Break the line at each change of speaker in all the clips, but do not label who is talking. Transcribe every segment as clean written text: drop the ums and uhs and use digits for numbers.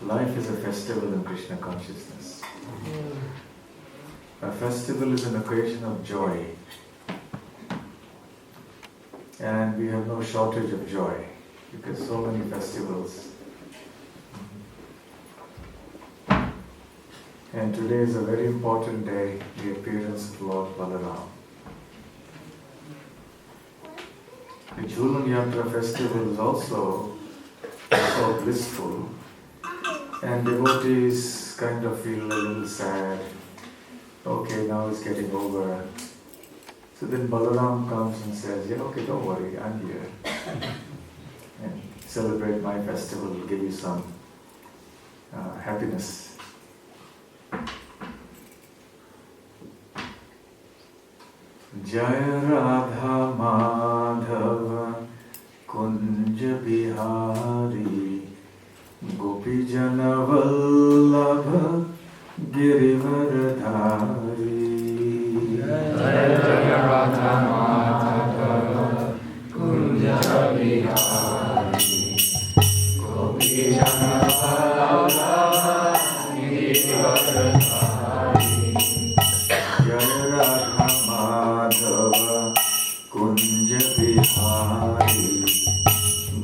Life is a festival in Krishna consciousness. A festival is an occasion of joy. And we have no shortage of joy because so many festivals. And today is a very important day, the appearance of Lord Balaram. The Jhulan Yatra festival is also so blissful, and devotees kind of feel a little sad. Okay, now it's getting over. So then Balaram comes and says, yeah, okay, don't worry, I'm here. And celebrate my festival, give you some happiness. Jaya Radha Madhava Kunja Bihari Gopi Jana Vallabha Girivaradhari.
Jaya Radha Madhava Kunja Bihari Gopi Jana Vallabha Girivaradhari.
Jaya Radha Madhava Kunja Bihari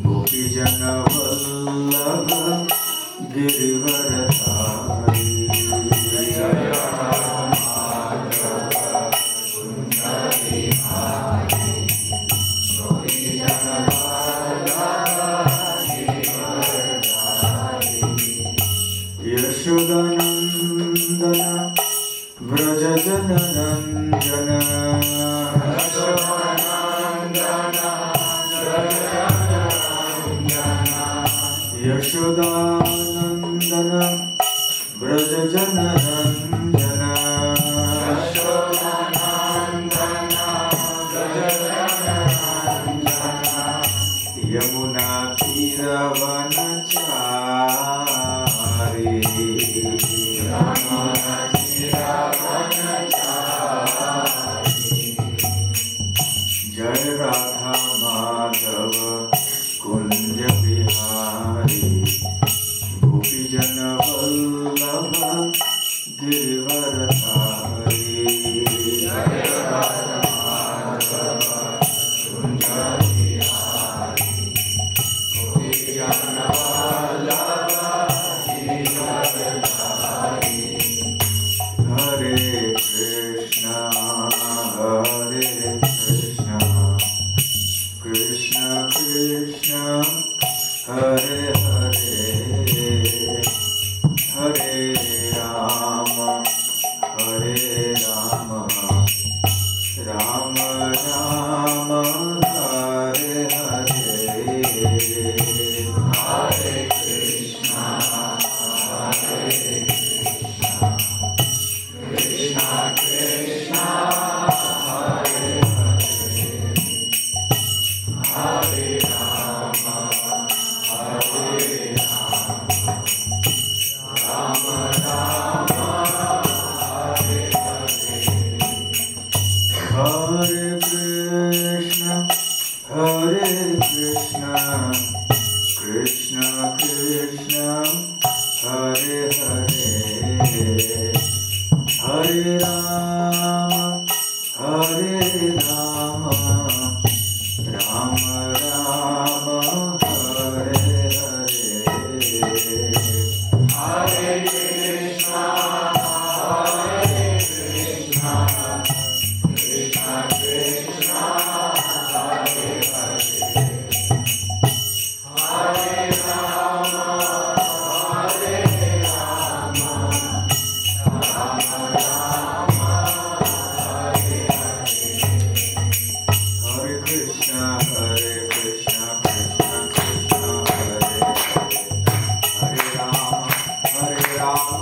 Gopi Jana Vallabha Girivaradhari. Jaya Radha Madhava Kunja Bihari Gopi Jana Vallabha Girivaradhari. Yashodanandana Vraja Jana Ranjana Yashodanandana Vraja Jana Ranjana Yamuna Tiravanachari. Jai Radha Madhava Kunja Bihari Gopi Jana Vallabha Girivaradhari. Jai Radha Madhava Kunja Bihari Gopi Jana Vallabha Girivaradhari. Hare Krishna, Hare Krishna, Krishna Krishna, Hare Hare, Hare Rama, Hare Rama, Rama Rama, Hare Hare, Hare Krishna, Hare Krishna, Krishna Krishna, Hare Hare, Hare Rama, Hare Rama, Rama Rama, Hare Hare. Hare Krishna, Hare Krishna, Krishna Krishna, Hare Hare, Hare Rama, Hare Rama, Rama Rama, Hare Hare, Hare Krishna, Hare Krishna, Krishna Krishna, Hare Hare, Hare Rama, Hare Rama, Rama Rama, Hare Hare, Hare Krishna, Hare Krishna, Krishna Krishna, Hare Hare, Hare Rama, Hare Rama,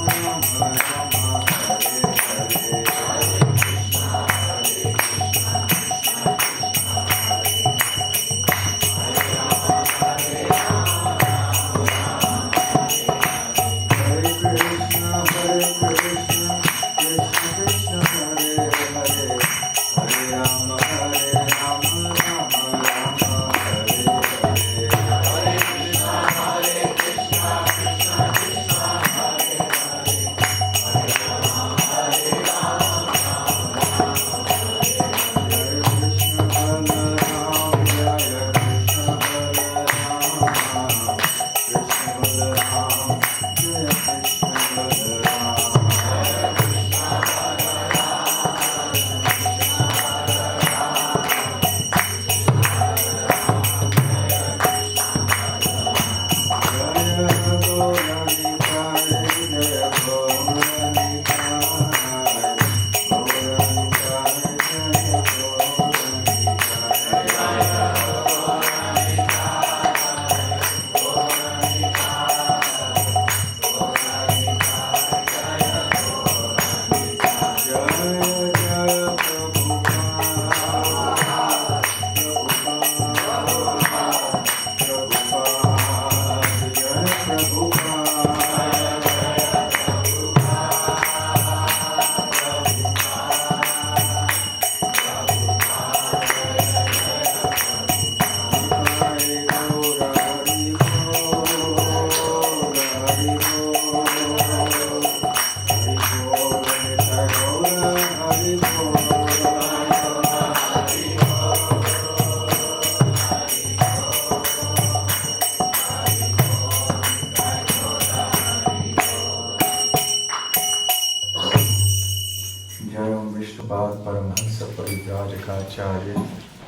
Paramhansa Parivrajakacharya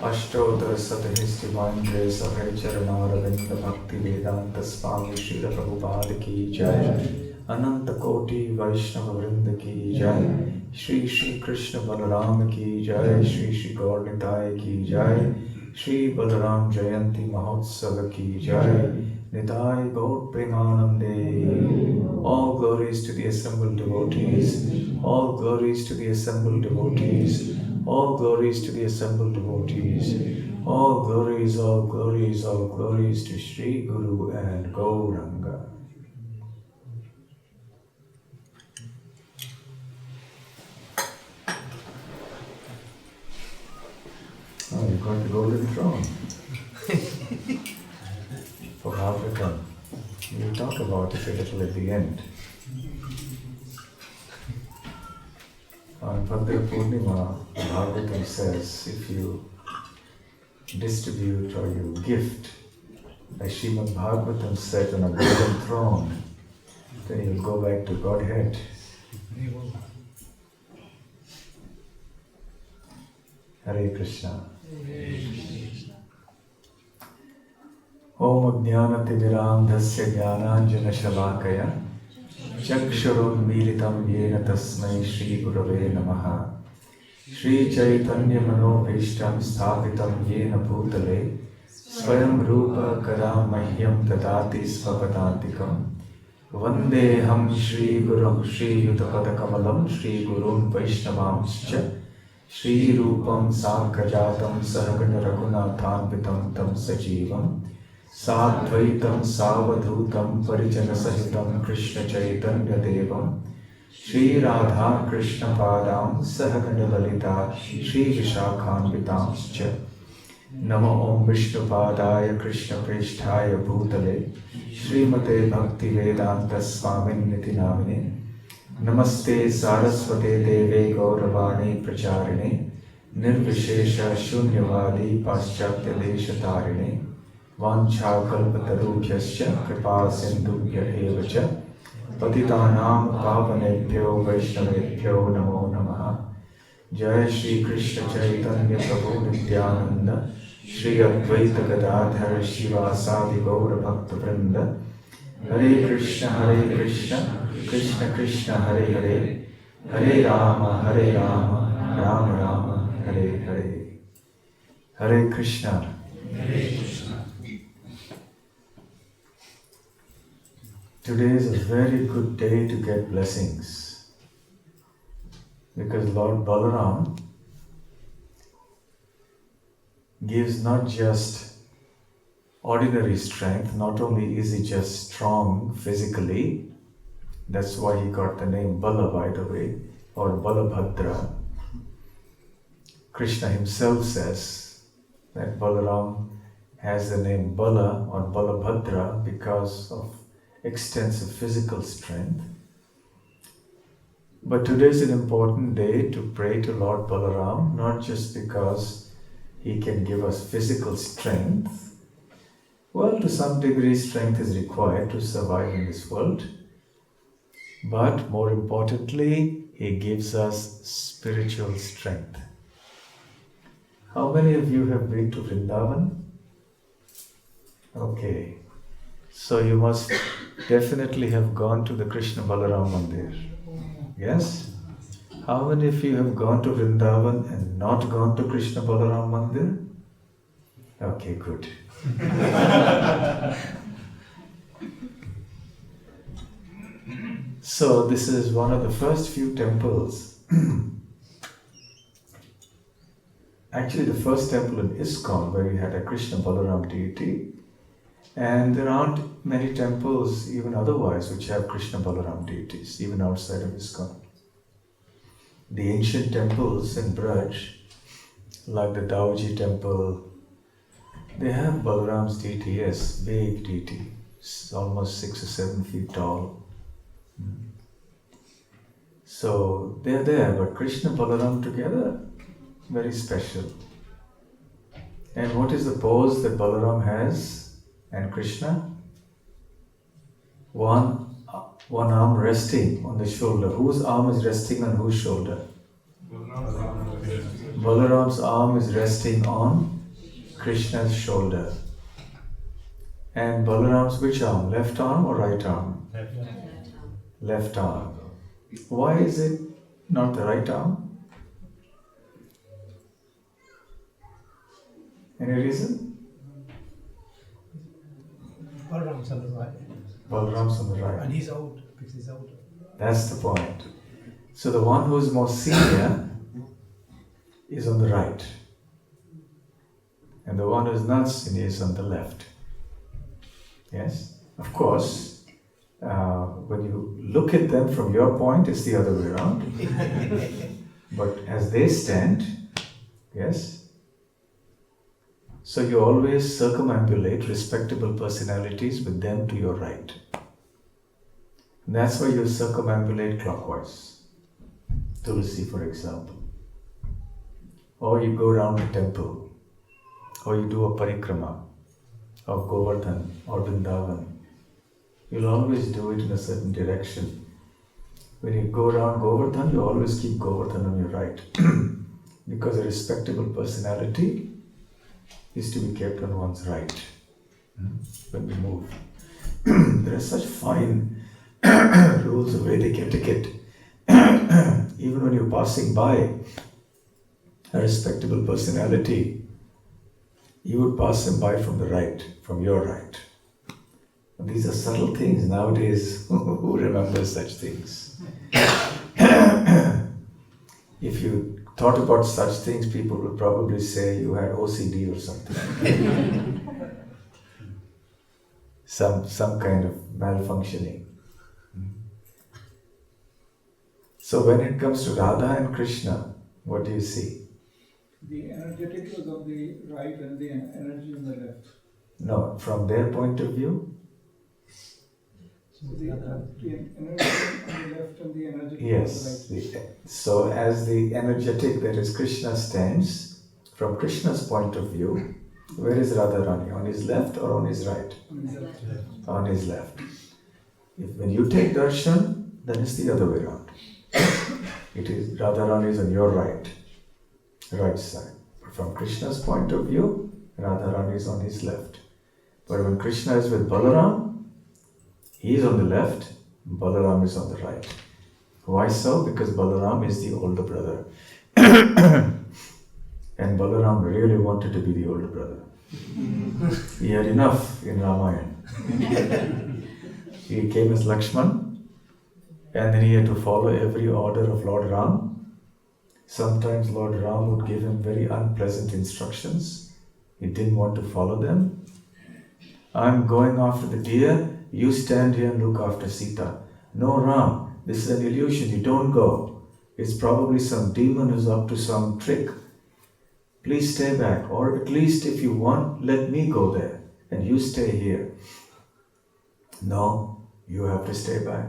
Ashtodhara Satahisthivanjaya Sahay Charanaravinda Bhaktivedanta Swami Srila Prabhupada Ki Jai Ananta Koti Vaishnava Vrinda Ki Jai Shri Shri Krishna Balarama Ki Jai Shri Shri Gaur Nitai Ki Jai Shri Balaram Jayanti Mahotsava Ki Jai Nitai Gaur Premanande. All glories to the assembled devotees. All glories to the assembled devotees. All glories to the assembled devotees. All glories, all glories, all glories to Sri Guru and Gauranga. Oh, you got the golden throne for Bhagavatam. We'll talk about it a little at the end. On Bhakti Purnima, Bhagavatam says, if you distribute or you gift, as Srimad Bhagavatam said, on a golden throne, then you'll go back to Godhead. Hare Krishna. Om Jnanatimiram Dhasya Jnananjana Shalakaya Chakshurunmilitam Yena Tasmai Shri Gurave Namaha Shri Chaitanya Manobhishtam Sthapitam Yena Bhutale Swayam Rupa Karam Mahyam Dadati Svapadantikam Vandeham Shri Gurum Shri Yutapada Kamalam Shri Gurun Vaishnavamscha Shri Rupam Sankajatam Sahagana Raghunathanvitam Tam Sajivam Sadvaitam Savadhutam Parijana Sahitam Krishna Chaitanya Devam Shri Radha Krishna Padam Sahagana Lalita Shri Vishakhanvitamscha Namo Om Vishnu Padaya Krishna Prishthaya Bhutale Srimate Bhaktivedanta Swamin Niti Namine Namaste Saraswate Deve Gauravani Pracharine Nirvishesha Shunyavadi Paschatya Deshatarine Vancha Kalpatarubhyascha Kripa Sindhubhya Evacha Patitanam Pavanebhyo Vaishnavebhyo Namo Namaha Jai Shri Krishna Chaitanya Prabhu Nityananda Shri Advaita Gadadhara Shiva Sadi Gaura Bhakta Vrinda Hare Krishna Krishna Krishna Hare Hare Hare Rama Rama Rama Hare Hare. Hare Krishna. Today is a very good day to get blessings because Lord Balaram gives not just ordinary strength, not only is he just strong physically, that's why he got the name Bala, by the way, or Balabhadra. Krishna himself says that Balaram has the name Bala or Balabhadra because of extensive physical strength. But today is an important day to pray to Lord Balaram, not just because he can give us physical strength. Well, to some degree strength is required to survive in this world. But more importantly, he gives us spiritual strength. How many of you have been to Vrindavan? Okay. So you must definitely have gone to the Krishna Balaram Mandir. Yes? How many of you have gone to Vrindavan and not gone to Krishna Balaram Mandir? Okay, good. So this is one of the first few temples. Actually the first temple in ISKCON where we had a Krishna Balaram deity. And there aren't many temples even otherwise which have Krishna Balaram deities, even outside of ISKCON. The ancient temples in Braj, like the Dauji temple, they have Balaram's deity, yes, big deity. It's almost 6 or 7 feet tall. So they're there, but Krishna Balaram together, very special. And what is the pose that Balaram has and Krishna? One arm resting on the shoulder. Whose arm is resting on whose shoulder? Balaram's arm is resting on Krishna's shoulder. And Balaram's which arm? Left arm or right arm? Left arm. Why is it not the right arm? Any reason?
Balaram's on the right.
Balaram's on the right.
And he's old, because he's older.
That's the point. So the one who is more senior is on the right. And the one who is not senior is on the left. Yes? Of course, when you look at them from your point, it's the other way around. But as they stand, yes? So you always circumambulate respectable personalities with them to your right. And that's why you circumambulate clockwise. Tulsi, for example. Or you go around the temple. Or you do a parikrama of Govardhan or Vrindavan. You'll always do it in a certain direction. When you go around Govardhan, you always keep Govardhan on your right. Because a respectable personality is to be kept on one's right when we move. There are such fine rules of Vedic etiquette. Even when you're passing by a respectable personality, you would pass him by from the right, from your right. And these are subtle things nowadays. Who remembers such things? If you thought about such things, people would probably say you had OCD or something. some kind of malfunctioning. So when it comes to Radha and Krishna, what do you see?
The energetic is on the right and the energy on the left.
No, from their point of view?
So the energy on the left and the energetic
Yes.
on the right.
So as the energetic, that is Krishna, stands, from Krishna's point of view, where is Radharani? On his left or on his right?
On the left.
On his left. When you take darshan, then it's the other way around. It is Radharani is on your right side. But from Krishna's point of view, Radharani is on his left. But when Krishna is with Balaram, he is on the left, Balaram is on the right. Why so? Because Balaram is the older brother. And Balaram really wanted to be the older brother. He had enough in Ramayana. He came as Lakshman, and then he had to follow every order of Lord Ram. Sometimes Lord Ram would give him very unpleasant instructions. He didn't want to follow them. I'm going after the deer, you stand here and look after Sita. No, Ram, this is an illusion, you don't go. It's probably some demon who's up to some trick. Please stay back, or at least if you want, let me go there and you stay here. No, you have to stay back.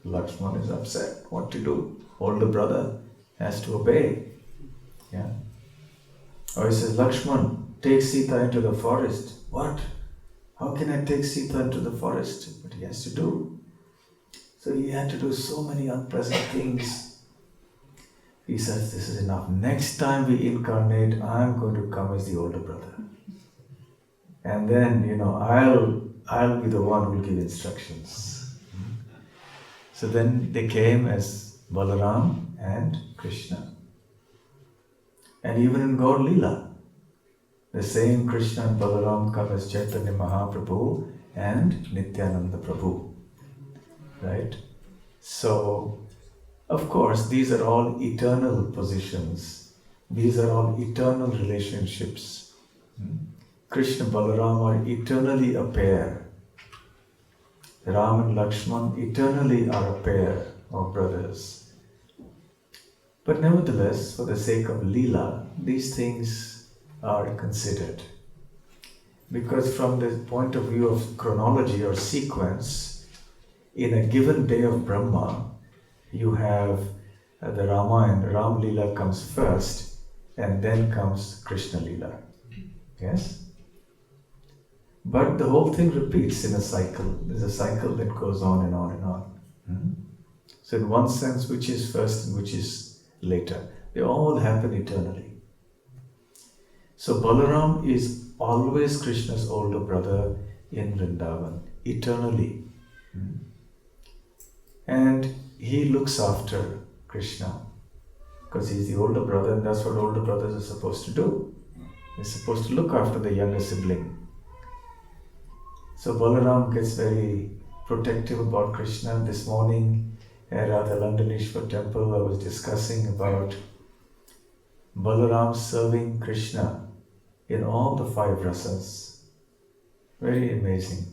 Lakshman is upset. What to do? Older brother has to obey. Yeah. Or he says, Lakshman, take Sita into the forest. What? How can I take Sita into the forest? But he has to do. So he had to do so many unpleasant things. He says, this is enough. Next time we incarnate, I'm going to come as the older brother. And then, I'll be the one who will give instructions. So then they came as Balaram and Krishna. And even in Gaur Leela, the same Krishna and Balaram come as Chaitanya Mahaprabhu and Nityananda Prabhu. Right? So, of course, these are all eternal positions. These are all eternal relationships. Krishna and Balaram are eternally a pair. Ram and Lakshman eternally are a pair of brothers. But nevertheless, for the sake of Leela, these things are considered. Because from the point of view of chronology or sequence, in a given day of Brahma, you have the Ramayana, Ram Leela comes first, and then comes Krishna Leela. Yes? But the whole thing repeats in a cycle. There's a cycle that goes on and on and on. So in one sense, which is first and which is later? They all happen eternally. So Balaram is always Krishna's older brother in Vrindavan, eternally. And he looks after Krishna because he's the older brother, and that's what older brothers are supposed to do. They're supposed to look after the younger sibling. So Balaram gets very protective about Krishna. This morning at the Londonishwar temple, I was discussing about Balaram serving Krishna in all the 5 rasas. Very amazing.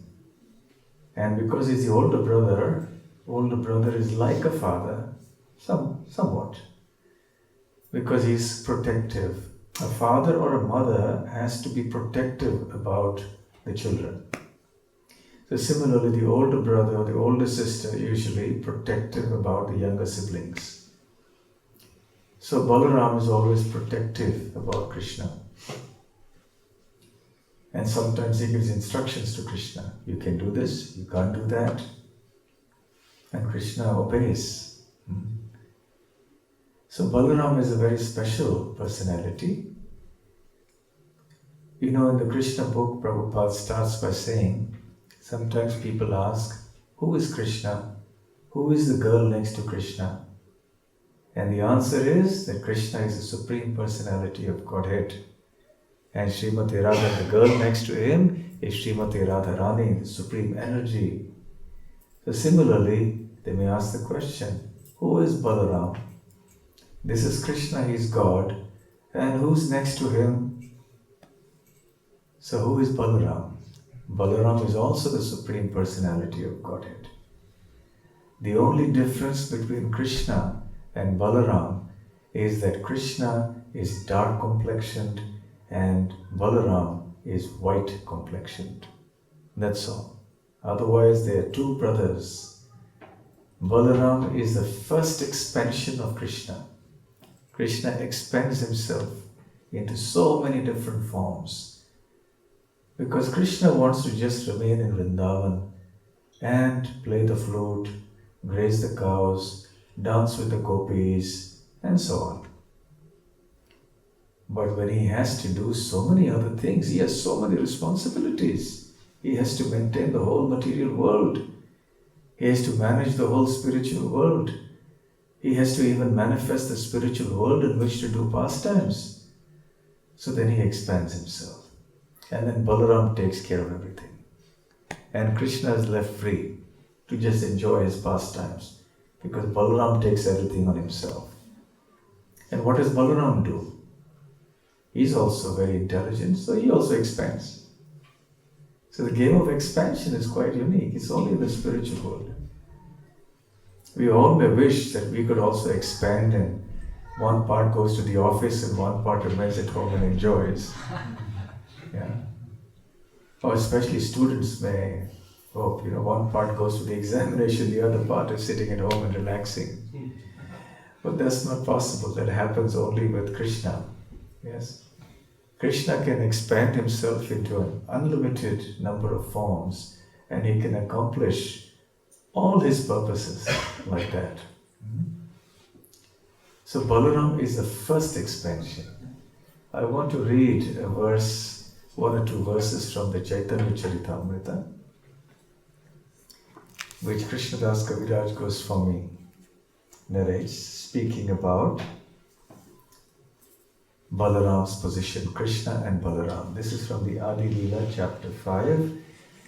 And because he's the older brother is like a father, somewhat. Because he's protective. A father or a mother has to be protective about the children. So similarly, the older brother or the older sister usually protective about the younger siblings. So Balaram is always protective about Krishna. And sometimes he gives instructions to Krishna. You can do this, you can't do that. And Krishna obeys. So Balaram is a very special personality. You know, in the Krishna book, Prabhupada starts by saying, sometimes people ask, who is Krishna? Who is the girl next to Krishna? And the answer is that Krishna is the Supreme Personality of Godhead. And Srimati Radha, the girl next to him, is Srimati Radharani, the Supreme Energy. So similarly, they may ask the question, who is Balaram? This is Krishna, he is God. And who's next to him? So who is Balaram? Balaram is also the Supreme Personality of Godhead. The only difference between Krishna and Balaram is that Krishna is dark complexioned and Balaram is white complexioned. That's all. Otherwise, they are 2 brothers. Balaram is the first expansion of Krishna. Krishna expands himself into so many different forms. Because Krishna wants to just remain in Vrindavan and play the flute, graze the cows, dance with the gopis, and so on. But when he has to do so many other things, he has so many responsibilities. He has to maintain the whole material world. He has to manage the whole spiritual world. He has to even manifest the spiritual world in which to do pastimes. So then he expands himself. And then Balaram takes care of everything. And Krishna is left free to just enjoy his pastimes because Balaram takes everything on himself. And what does Balaram do? He's also very intelligent, so he also expands. So the game of expansion is quite unique. It's only in the spiritual world. We all may wish that we could also expand and one part goes to the office and one part remains at home and enjoys. Yeah. Or especially students may hope, one part goes to the examination, the other part is sitting at home and relaxing. But that's not possible. That happens only with Krishna. Yes. Krishna can expand himself into an unlimited number of forms and he can accomplish all his purposes like that. So Balaram is the first expansion. I want to read a verse, 1 or 2 verses from the Chaitanya Charitamrita, which Krishnadas Kaviraj Goswami narrates, speaking about Balaram's position, Krishna and Balaram. This is from the Adi Leela, chapter 5,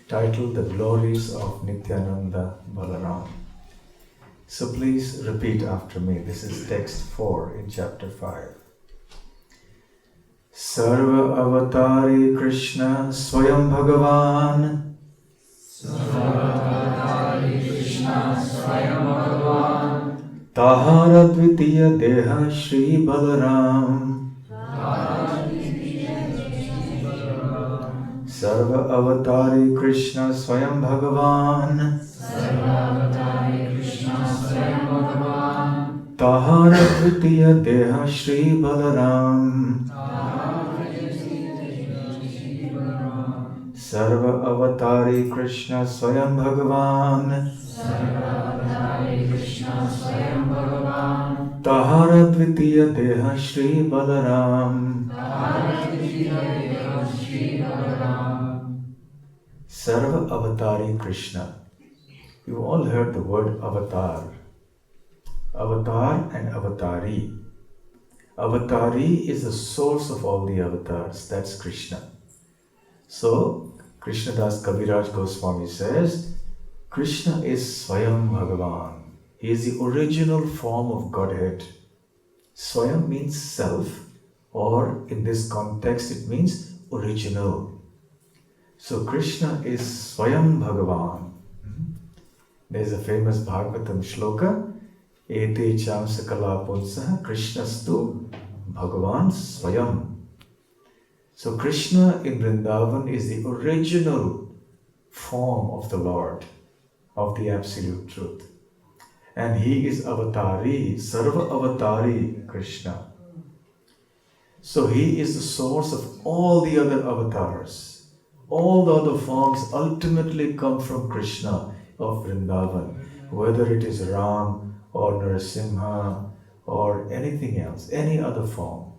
titled The Glories of Nityananda Balaram. So please repeat after me. This is text 4 in chapter 5. Sarva Avatari Krishna Swayam Bhagavan.
Sarva Avatari Krishna Swayam Bhagavan.
Tahara Dvitiya Deha Shri Balaram. Sarva Avatari Krishna Swayam Bhagavan.
Sarva Avatari Krishna Swayam Bhagavan.
Tahara Dvitiya Deha Shri Balaram. Sarva Avatari Krishna Swayam Bhagavan.
Sarva Avatari Krishna Swayam Bhagavan.
Tahara Tahara Dvitiya Deha Shri Balaram. Sarva Avatari Krishna. You all heard the word avatar. Avatar and avatari. Avatari is the source of all the avatars. That's Krishna. So, Krishnadas Kaviraj Goswami says, Krishna is Swayam Bhagavan. He is the original form of Godhead. Swayam means self, or in this context it means original. So Krishna is Swayam Bhagavan. There's a famous Bhagavatam shloka, Ete cham sakala punsaha Krishnastu Bhagavan Swayam. So Krishna in Vrindavan is the original form of the Lord, of the Absolute Truth. And he is Avatari, Sarva Avatari Krishna. So he is the source of all the other avatars. All the other forms ultimately come from Krishna of Vrindavan, whether it is Ram or Narasimha or anything else, any other form.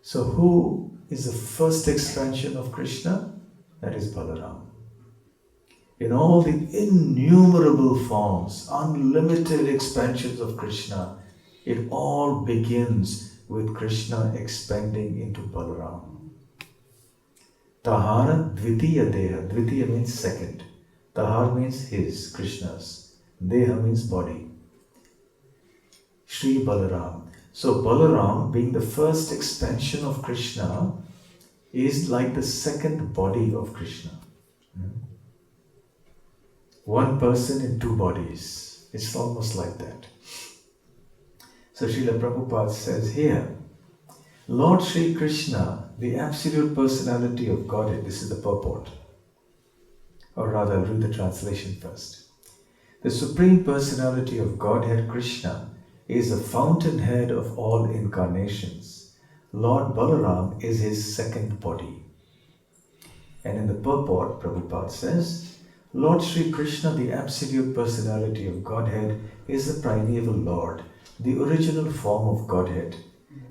So who is the first expansion of Krishna? That is Balaram. In all the innumerable forms, unlimited expansions of Krishna, it all begins with Krishna expanding into Balaram. Tahara Dvitiya Deha. Dvitiya means second. Tahar means his, Krishna's. Deha means body. Shri Balaram. So Balaram, being the first expansion of Krishna, is like the second body of Krishna. One person in two bodies. It's almost like that. So Srila Prabhupada says here, Lord Sri Krishna, the absolute personality of Godhead, this is the purport. Or rather, I'll read the translation first. The supreme personality of Godhead, Krishna, is the fountainhead of all incarnations. Lord Balaram is his second body. And in the purport, Prabhupada says, Lord Sri Krishna, the absolute personality of Godhead, is the primeval Lord, the original form of Godhead,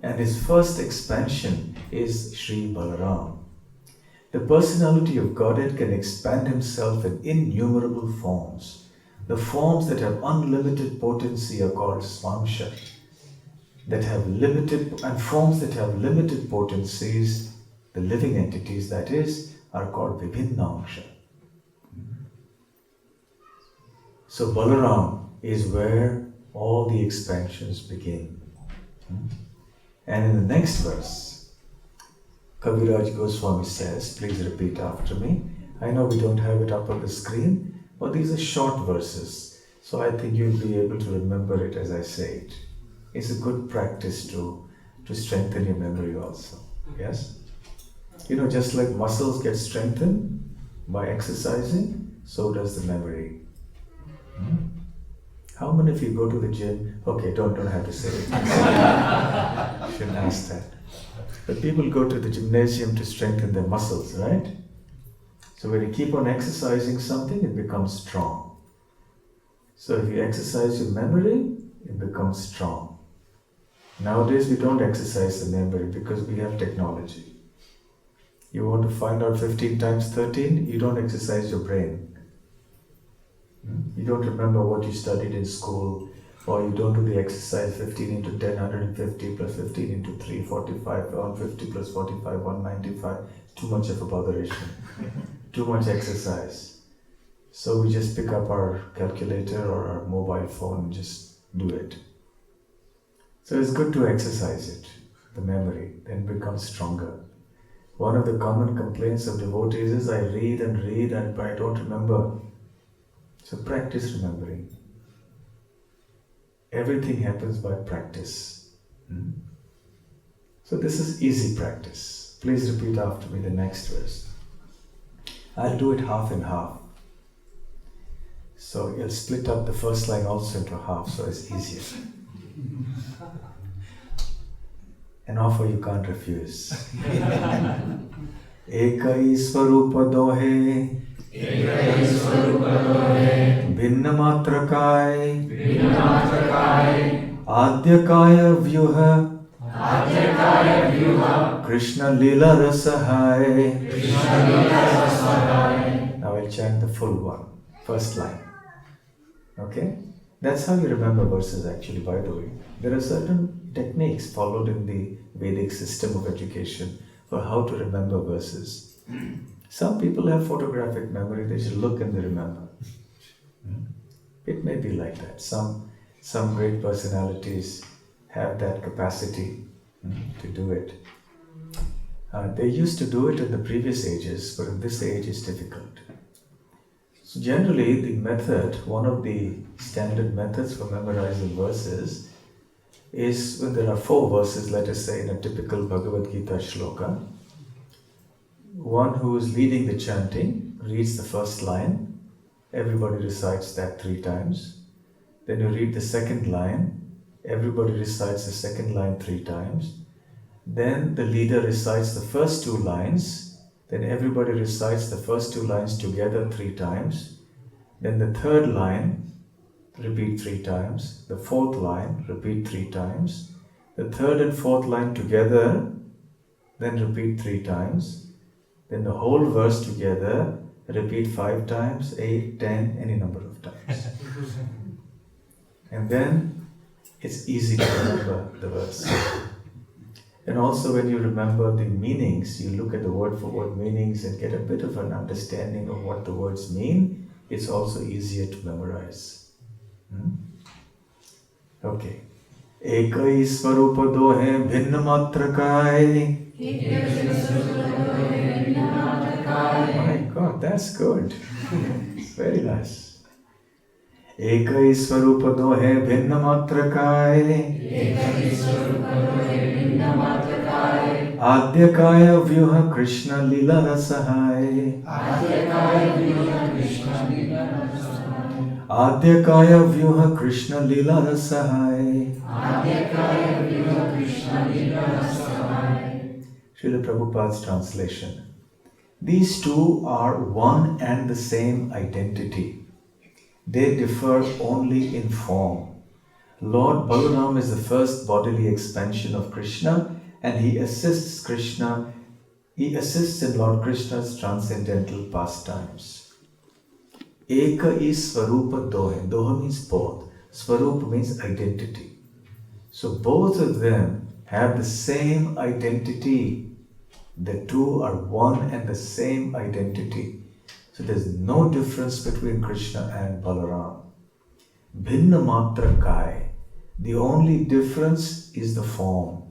and his first expansion is Sri Balaram. The personality of Godhead can expand himself in innumerable forms. The forms that have unlimited potency are called Swamsha, and forms that have limited potencies, the living entities that is, are called Vibhinnamsha. So Balaram is where all the expansions begin. And in the next verse, Kaviraj Goswami says, please repeat after me. I know we don't have it up on the screen, but these are short verses, so I think you'll be able to remember it as I say it. It's a good practice to strengthen your memory also. Yes? You know, just like muscles get strengthened by exercising, so does the memory. How many of you go to the gym? Okay, don't have to say it. Shouldn't ask that. But people go to the gymnasium to strengthen their muscles, right? So when you keep on exercising something, it becomes strong. So if you exercise your memory, it becomes strong. Nowadays we don't exercise the memory because we have technology. You want to find out 15 times 13, you don't exercise your brain. You don't remember what you studied in school, or you don't do the exercise 15 into 10, 150 plus 15 into 3, 45, 150 plus 45, 195. Too much of a botheration. Too much exercise. So we just pick up our calculator or our mobile phone and just do it. So it's good to exercise it, the memory, then it becomes stronger. One of the common complaints of devotees is, I read but I don't remember. So practice remembering. Everything happens by practice. So this is easy practice. Please repeat after me the next verse. I'll do it half and half. So you'll split up the first line also into half, so it's easier. An offer you can't refuse. Ekai Swarupa Dohe भिन्न मात्र काय Adyakaya Vyuha Krishna Lila Rasahai. Now I'll chant the full one, first line. Okay? That's how you remember verses actually, by the way. There are certain techniques followed in the Vedic system of education for how to remember verses. Some people have photographic memory, they just look and they remember. It may be like that. Some great personalities have that capacity to do it. They used to do it in the previous ages, but in this age it's difficult. So generally, the method, one of the standard methods for memorizing verses is when there are 4 verses, let us say in a typical Bhagavad Gita shloka, one who is leading the chanting reads the first line, everybody recites that 3 times. Then you read the second line, everybody recites the second line 3 times. Then the leader recites the first 2 lines, then everybody recites the first 2 lines together 3 times. Then the third line, repeat 3 times. The fourth line, repeat 3 times. The third and fourth line together, then repeat 3 times. Then the whole verse together, repeat 5 times, 8, 10, any number of times. And then it's easy to remember the verse. And also when you remember the meanings, you look at the word for word meanings and get a bit of an understanding of what the words mean, it's also easier to memorize. Okay. Ekai swarupa dohe bhinna matrakai. My God, that's good. Very nice. Ekai swarupa dohe bhinna matrakai. Adyakaya vyuha Krishna lila rasahai. Adyakaya vyuha Krishna lila rasahai. Srila Prabhupada's translation. These two are one and the same identity. They differ only in form. Lord Balaram is the first bodily expansion of Krishna, and he assists in Lord Krishna's transcendental pastimes. Eka is Swarupa Dohe. Doha means both. Swarupa means identity. So both of them have the same identity. The two are one and the same identity. So there's no difference between Krishna and Balaram. Bhinna matra kai. The only difference is the form.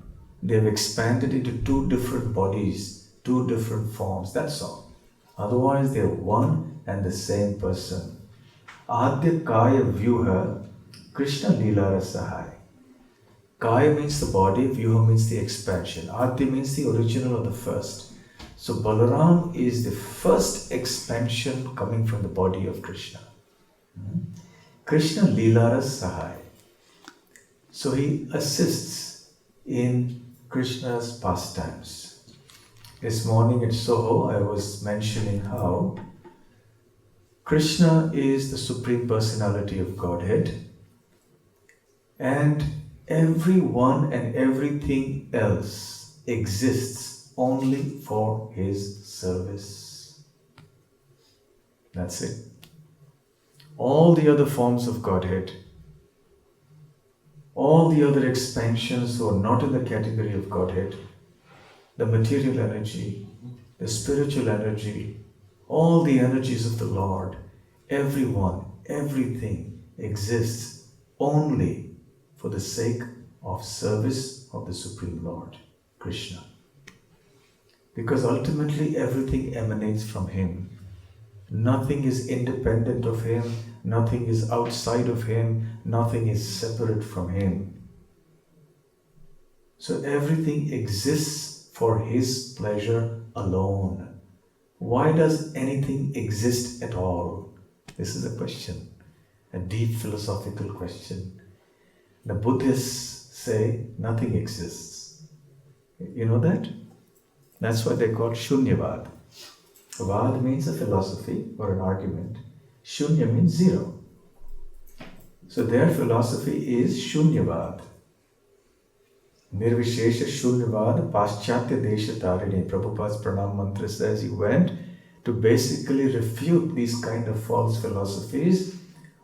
They have expanded into 2 different bodies, 2 different forms, that's all. Otherwise, they are one and the same person. Adya Kaya Vyuha, Krishna Leela Rasahai. Kaya means the body, Vyuha means the expansion. Adya means the original or the first. So Balaram is the first expansion coming from the body of Krishna. Krishna Leela Rasahai. So he assists in Krishna's pastimes. This morning at Soho, I was mentioning how Krishna is the Supreme Personality of Godhead, and everyone and everything else exists only for his service. That's it. All the other forms of Godhead, all the other expansions who are not in the category of Godhead, the material energy, the spiritual energy, all the energies of the Lord, everyone, everything exists only for the sake of service of the Supreme Lord, Krishna. Because ultimately everything emanates from Him. Nothing is independent of Him, nothing is outside of Him, nothing is separate from Him. So everything exists for His pleasure alone. Why does anything exist at all? This is a question, a deep philosophical question. The Buddhists say nothing exists. You know that? That's why they call Shunyavad. Vad means a philosophy or an argument. Shunya means zero. So their philosophy is Shunyavad. Nirvishesha Shunyavad Paschatya Desha Tarini. Prabhupada's Pranam Mantra says he went to basically refute these kind of false philosophies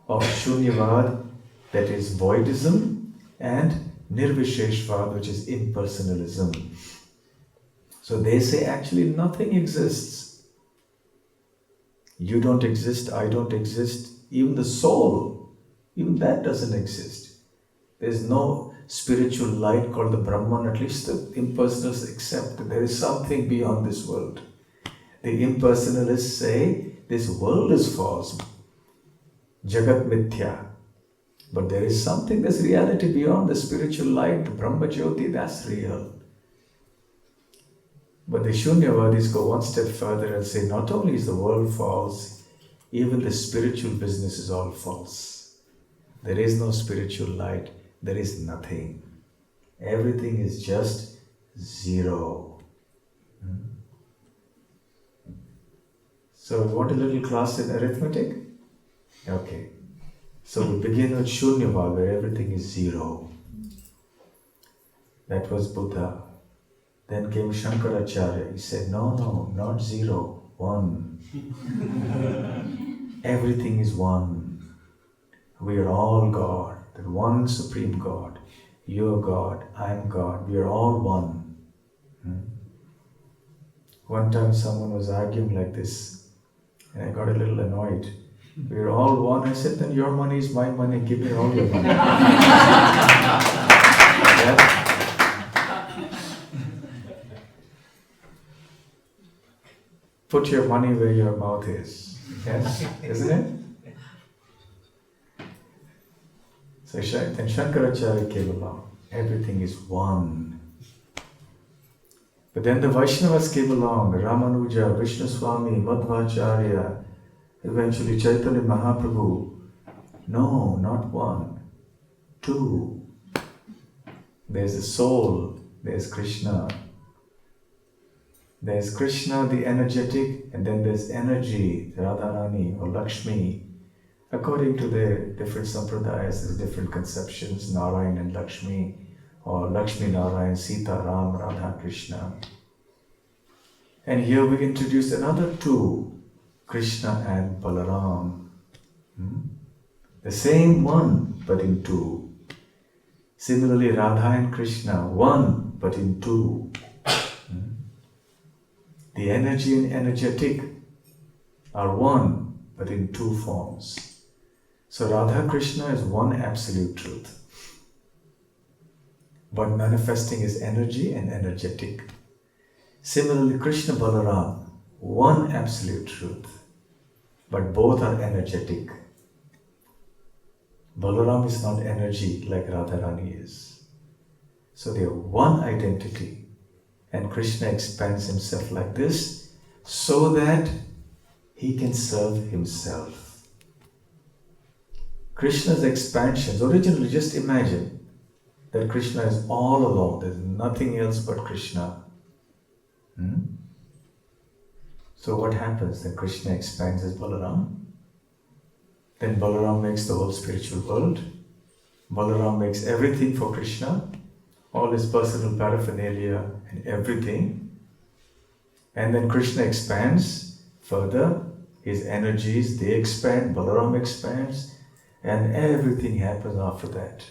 of Shunyavad, that is voidism, and Nirvisheshvad, which is impersonalism. So they say actually nothing exists. You don't exist, I don't exist, even the soul, even that doesn't exist. There's no spiritual light called the Brahman, at least the impersonalists accept that there is something beyond this world. The impersonalists say this world is false, Jagat Mithya. But there is something, there's reality beyond the spiritual light, the Brahma Jyoti, that's real. But the Shunyavadis go one step further and say not only is the world false, even the spiritual business is all false. There is no spiritual light, there is nothing. Everything is just zero. So you want a little class in arithmetic? Okay. So we begin with Shunyavad, where everything is zero. That was Buddha. Then came Shankaracharya. He said, no, not zero, one. Everything is one. We are all God, that one supreme God. You are God, I am God. We are all one. One time someone was arguing like this, and I got a little annoyed. We are all one. I said, then your money is my money. Give me all your money. Yeah? Put your money where your mouth is. Yes? Isn't it? So then Shankaracharya came along. Everything is one. But then the Vaishnavas came along. Ramanuja, Vishnu Swami, Madhvacharya, eventually Chaitanya Mahaprabhu. No, not one. Two. There's the soul. There's Krishna. There's Krishna, the energetic, and then there's energy, Radharani or Lakshmi. According to the different sampradayas, there's different conceptions, Narayan and Lakshmi, or Lakshmi Narayan, Sita, Ram, Radha, Krishna. And here we introduce another two, Krishna and Balaram. The same one, but in two. Similarly, Radha and Krishna, one, but in two. The energy and energetic are one, but in two forms. So Radha Krishna is one absolute truth, but manifesting is energy and energetic. Similarly, Krishna Balaram, one absolute truth, but both are energetic. Balaram is not energy like Radharani is. So they are one identity. And Krishna expands himself like this so that he can serve himself. Krishna's expansions, originally just imagine that Krishna is all alone, there's nothing else but Krishna. So what happens? Then Krishna expands as Balaram. Then Balaram makes the whole spiritual world. Balaram makes everything for Krishna, all his personal paraphernalia and everything. And then Krishna expands further, his energies, they expand, Balaram expands, and everything happens after that.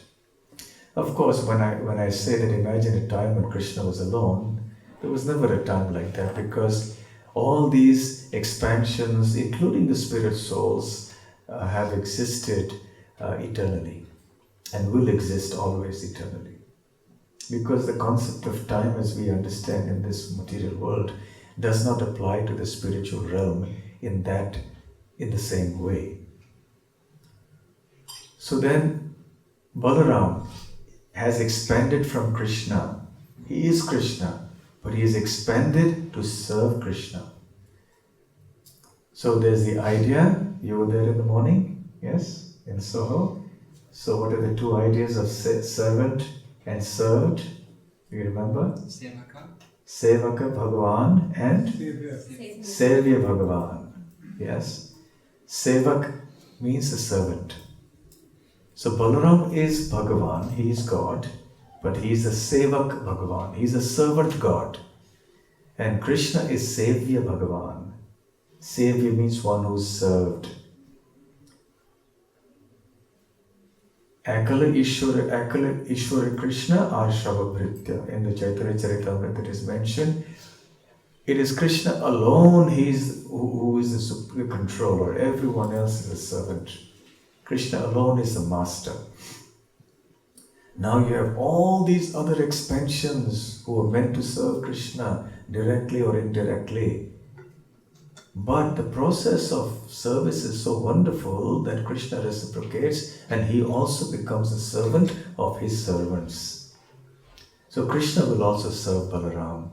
Of course, when I say that, imagine a time when Krishna was alone, there was never a time like that, because all these expansions, including the spirit souls, have existed eternally and will exist always eternally. Because the concept of time as we understand in this material world does not apply to the spiritual realm in the same way. So then Balaram has expanded from Krishna. He is Krishna, but he is expanded to serve Krishna. So there's the idea, you were there in the morning, yes, in Soho. So what are the two ideas of servant and served? Do you remember? Sevaka Bhagavan and Sevya Bhagavan. Yes. Sevak means a servant. So Balaram is Bhagavan, he is God, but he is a Sevak Bhagavan, he is a servant God. And Krishna is Sevya Bhagavan. Sevya means one who is served. Akala Ishwara Krishna or Shavabhritya. In the Chaitanya Charitamrita it is mentioned. It is Krishna alone who is the controller. Everyone else is a servant. Krishna alone is the master. Now you have all these other expansions who are meant to serve Krishna directly or indirectly. But the process of service is so wonderful that Krishna reciprocates and he also becomes a servant of his servants. So Krishna will also serve Balaram.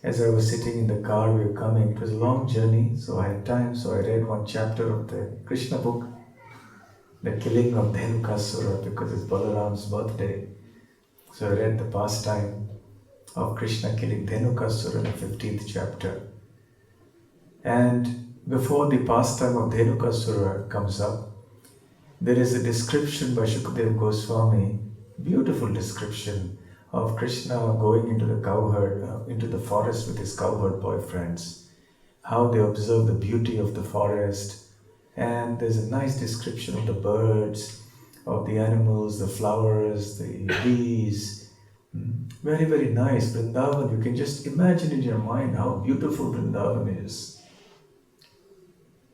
As I was sitting in the car, we were coming, it was a long journey, so I had time, so I read one chapter of the Krishna book, the killing of Dhenukasura, because it's Balaram's birthday. So I read the pastime of Krishna killing Dhenukasura in the 15th chapter. And before the pastime of Dhenukasura comes up, there is a description by Shukadeva Goswami, beautiful description of Krishna going into the forest with his cowherd boyfriends, how they observe the beauty of the forest, and there's a nice description of the birds, of the animals, the flowers, the bees. Very, very nice. Vrindavan, you can just imagine in your mind how beautiful Vrindavan is.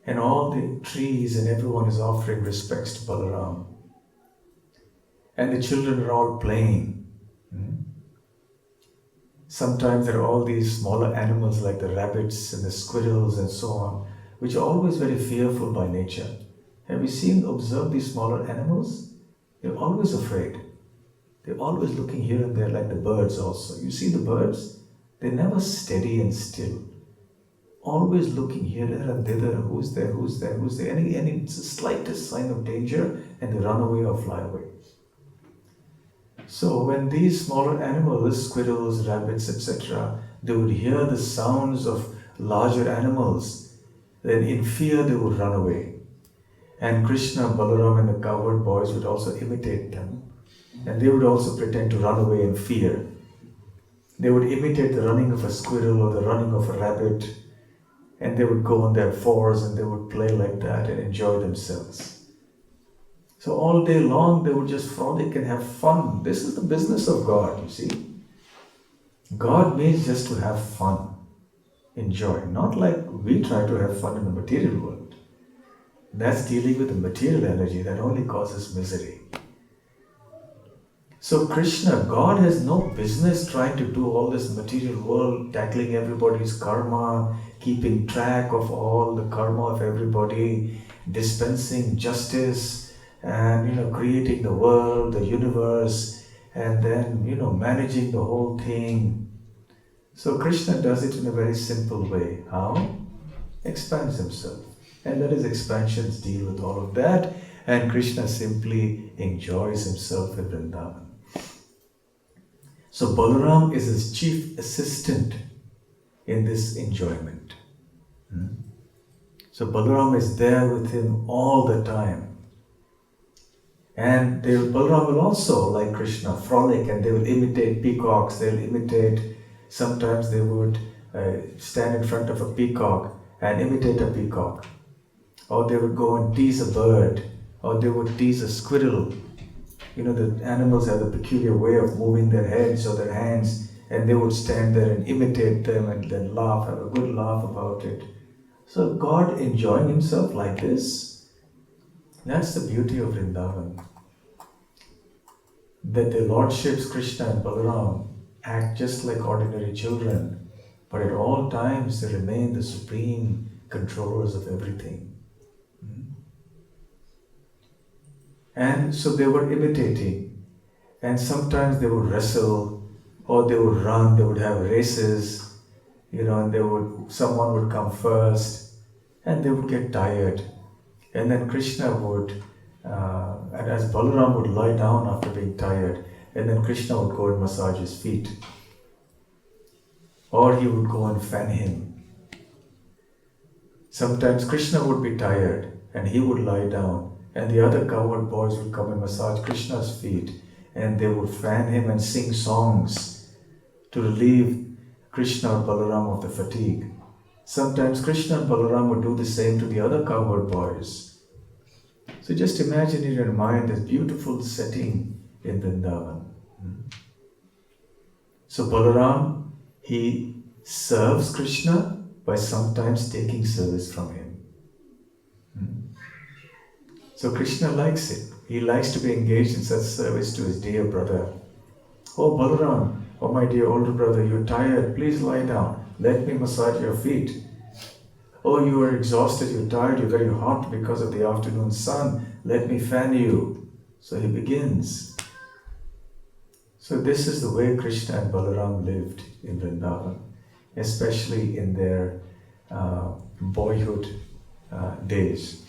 And all the trees and everyone is offering respects to Balaram. And the children are all playing. Sometimes there are all these smaller animals like the rabbits and the squirrels and so on, which are always very fearful by nature. Have you observed these smaller animals? They're always afraid. They're always looking here and there like the birds also. You see the birds? They're never steady and still. Always looking here and thither. Who's there? Who's there? Who's there? Any slightest sign of danger and they run away or fly away. So when these smaller animals, squirrels, rabbits, etc., they would hear the sounds of larger animals, then in fear they would run away. And Krishna, Balaram and the cowherd boys would also imitate them. And they would also pretend to run away in fear. They would imitate the running of a squirrel or the running of a rabbit. And they would go on their fours and they would play like that and enjoy themselves. So all day long they would just frolic and have fun. This is the business of God, you see. God means just to have fun, enjoy. Not like we try to have fun in the material world. That's dealing with the material energy that only causes misery. So Krishna, God has no business trying to do all this material world, tackling everybody's karma, keeping track of all the karma of everybody, dispensing justice, and creating the world, the universe, and then managing the whole thing. So Krishna does it in a very simple way. How? Expands himself. And let his expansions deal with all of that, and Krishna simply enjoys himself in Vrindavan. So Balaram is his chief assistant in this enjoyment. So Balaram is there with him all the time. And Balaram will also, like Krishna, frolic and they will imitate peacocks, sometimes they would stand in front of a peacock and imitate a peacock. Or they would go and tease a bird, or they would tease a squirrel. The animals have a peculiar way of moving their heads or their hands, and they would stand there and imitate them and then laugh, have a good laugh about it. So God enjoying himself like this, that's the beauty of Vrindavan. That the Lordships Krishna and Balaram act just like ordinary children, but at all times they remain the supreme controllers of everything. And so they were imitating, and sometimes they would wrestle, or they would run, they would have races, and someone would come first, and they would get tired. And then Krishna would, and as Balaram would lie down after being tired, and then Krishna would go and massage his feet. Or he would go and fan him. Sometimes Krishna would be tired, and he would lie down, and the other cowherd boys would come and massage Krishna's feet, and they would fan him and sing songs to relieve Krishna or Balaram of the fatigue. Sometimes Krishna and Balaram would do the same to the other cowherd boys. So just imagine in your mind this beautiful setting in Vrindavan. So Balaram, he serves Krishna by sometimes taking service from him. So Krishna likes it. He likes to be engaged in such service to his dear brother. Oh Balaram, oh my dear older brother, you're tired, please lie down. Let me massage your feet. Oh, you are exhausted, you're tired, you're very hot because of the afternoon sun. Let me fan you. So he begins. So this is the way Krishna and Balaram lived in Vrindavan, especially in their boyhood days.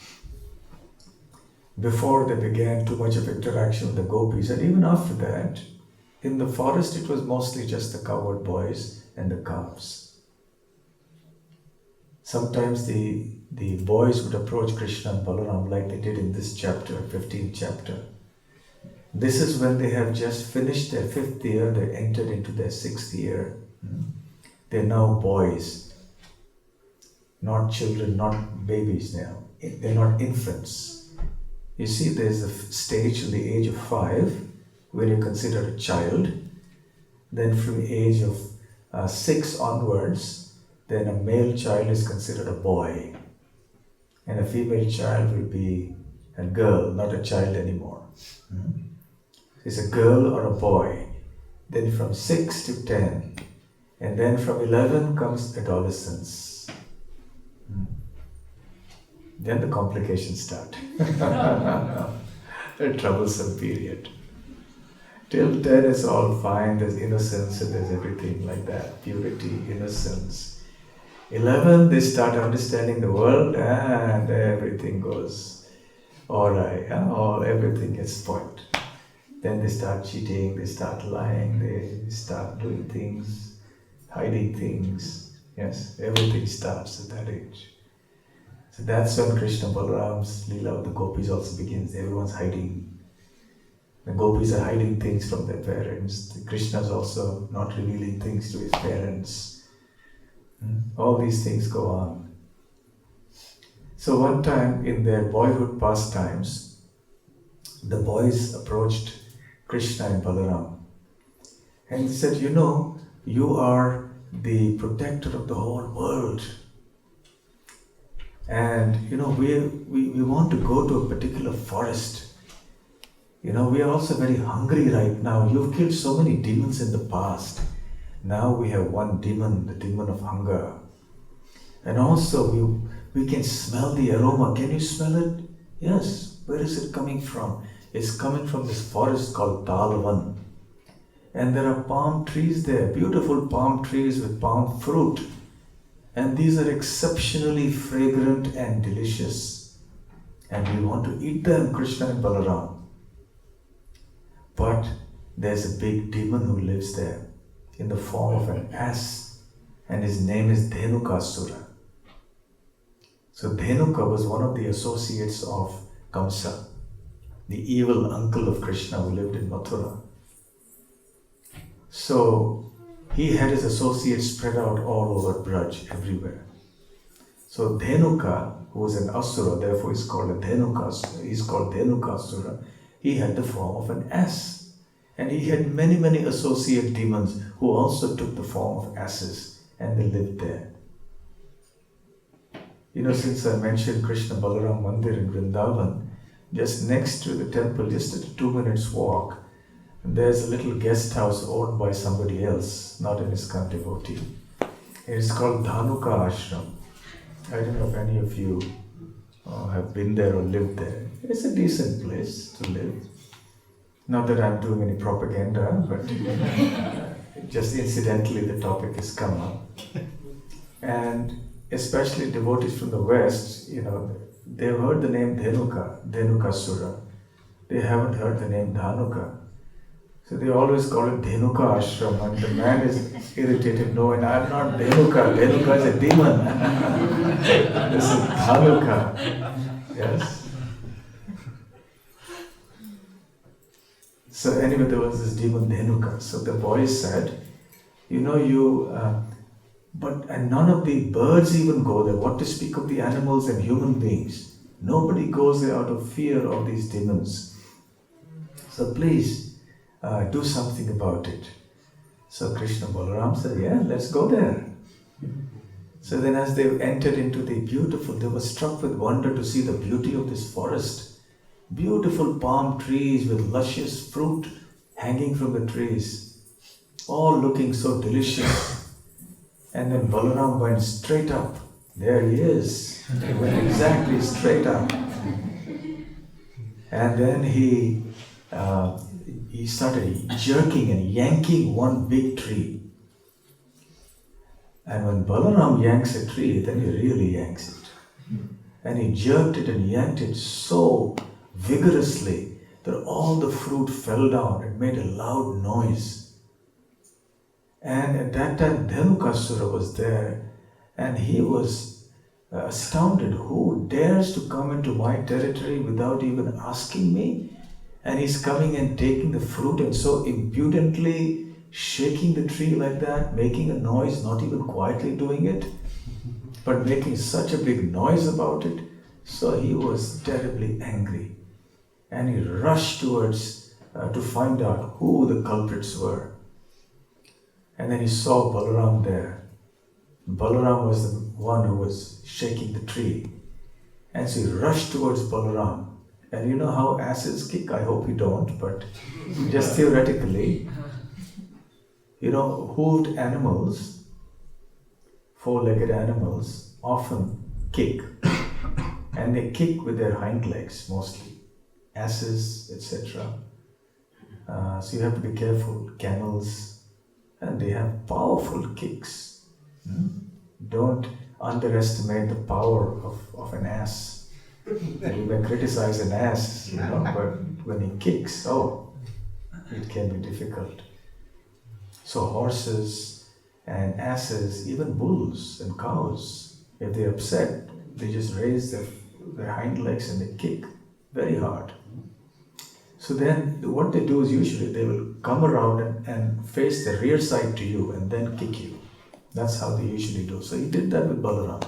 Before they began too much of interaction with the gopis, and even after that, in the forest it was mostly just the cowherd boys and the calves. Sometimes the boys would approach Krishna and Balaram like they did in this chapter, 15th chapter. This is when they have just finished their 5th year, they entered into their 6th year. They're now boys, not children, not babies now. They're not infants. You see, there's a stage in the age of 5 when you're considered a child. Then from the age of 6 onwards, then a male child is considered a boy. And a female child will be a girl, not a child anymore. It's a girl or a boy. Then from 6 to 10. And then from 11 comes adolescence. Then the complications start. A troublesome period. Till 10 is all fine, there's innocence and there's everything like that. Purity, innocence. 11, they start understanding the world and everything goes alright. Everything gets spoiled. Then they start cheating, they start lying, they start doing things, hiding things. Yes, everything starts at that age. So that's when Krishna Balaram's Leela with the gopis also begins. Everyone's hiding. The gopis are hiding things from their parents. Krishna's also not revealing things to his parents. All these things go on. So one time in their boyhood pastimes, the boys approached Krishna and Balaram and they said, you are the protector of the whole world. And we want to go to a particular forest. We are also very hungry right now. You've killed so many demons in the past. Now we have one demon, the demon of hunger. And also we can smell the aroma. Can you smell it? Yes. Where is it coming from? It's coming from this forest called Talvan. And there are palm trees there, beautiful palm trees with palm fruit. And these are exceptionally fragrant and delicious. And we want to eat them, Krishna and Balaram. But there's a big demon who lives there in the form of an ass, and his name is Dhenukasura. So Dhenuka was one of the associates of Kamsa, the evil uncle of Krishna who lived in Mathura. So he had his associates spread out all over Braj, everywhere. So Dhenuka, who was an asura, therefore he's called Dhenukasura, he had the form of an ass. And he had many, many associate demons who also took the form of asses, and they lived there. Since I mentioned Krishna Balaram Mandir in Vrindavan, just next to the temple, just at a 2 minutes walk, there's a little guest house owned by somebody else, not an ISKCON devotee. It is called Dhanuka Ashram. I don't know if any of you have been there or lived there. It's a decent place to live. Not that I'm doing any propaganda, but just incidentally the topic has come up. And especially devotees from the West, they've heard the name Dhenukasura. They haven't heard the name Dhanuka. So they always call it Dhenuka Ashram, and the man is irritated. No, and I'm not Dhenuka. Dhenuka is a demon. This is Dhanuka. Yes? So anyway, there was this demon Dhenuka. So the boys said, and none of the birds even go there. What to speak of the animals and human beings? Nobody goes there out of fear of these demons. So please, do something about it. So Krishna and Balaram said, yeah, let's go there. So then as they entered into the beautiful, they were struck with wonder to see the beauty of this forest. Beautiful palm trees with luscious fruit hanging from the trees, all looking so delicious. And then Balaram went straight up. There he is. He went exactly straight up. And then he started jerking and yanking one big tree. And when Balaram yanks a tree, then he really yanks it. And he jerked it and yanked it so vigorously that all the fruit fell down. It made a loud noise. And at that time, Dhenukasura was there, and he was astounded. Who dares to come into my territory without even asking me? And he's coming and taking the fruit and so impudently shaking the tree like that, making a noise, not even quietly doing it, but making such a big noise about it. So he was terribly angry. And he rushed towards to find out who the culprits were. And then he saw Balaram there. Balaram was the one who was shaking the tree. And so he rushed towards Balaram. And you know how asses kick? I hope you don't, but just theoretically, hooved animals, four-legged animals, often kick. And they kick with their hind legs mostly. Asses, etc. So you have to be careful. Camels, and they have powerful kicks. Don't underestimate the power of an ass. You may criticize an ass, but when he kicks, it can be difficult. So horses and asses, even bulls and cows, if they're upset, they just raise their hind legs and they kick very hard. So then what they do is usually they will come around and face the rear side to you and then kick you. That's how they usually do. So he did that with Balaram.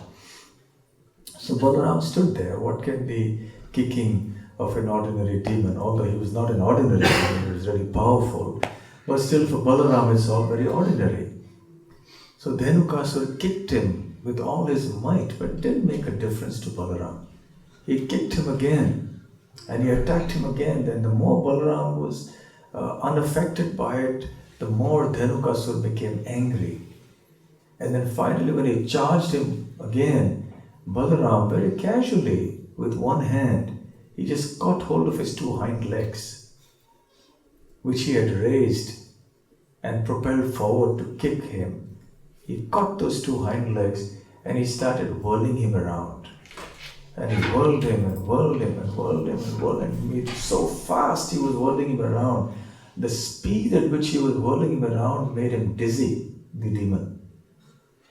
So Balaram stood there. What can be kicking of an ordinary demon? Although he was not an ordinary demon, he was very powerful. But still for Balaram it's all very ordinary. So Dhenukasura kicked him with all his might, but it didn't make a difference to Balaram. He kicked him again. And he attacked him again. Then the more Balaram was unaffected by it, the more Dhenukasura became angry. And then finally when he charged him again, Balaram very casually, with one hand, he just caught hold of his two hind legs, which he had raised and propelled forward to kick him. He caught those two hind legs and he started whirling him around. And he whirled him and whirled him and whirled him and whirled him. So fast he was whirling him around. The speed at which he was whirling him around made him dizzy, the demon.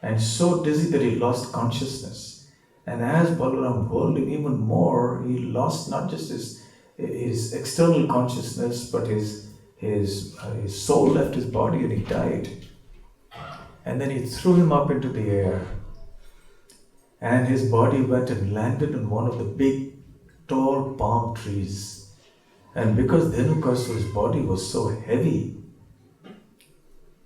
And so dizzy that he lost consciousness. And as Balaram whirled him even more, he lost not just his external consciousness, but his soul left his body and he died. And then he threw him up into the air. And his body went and landed on one of the big, tall palm trees. And because Dhenukasura's body was so heavy,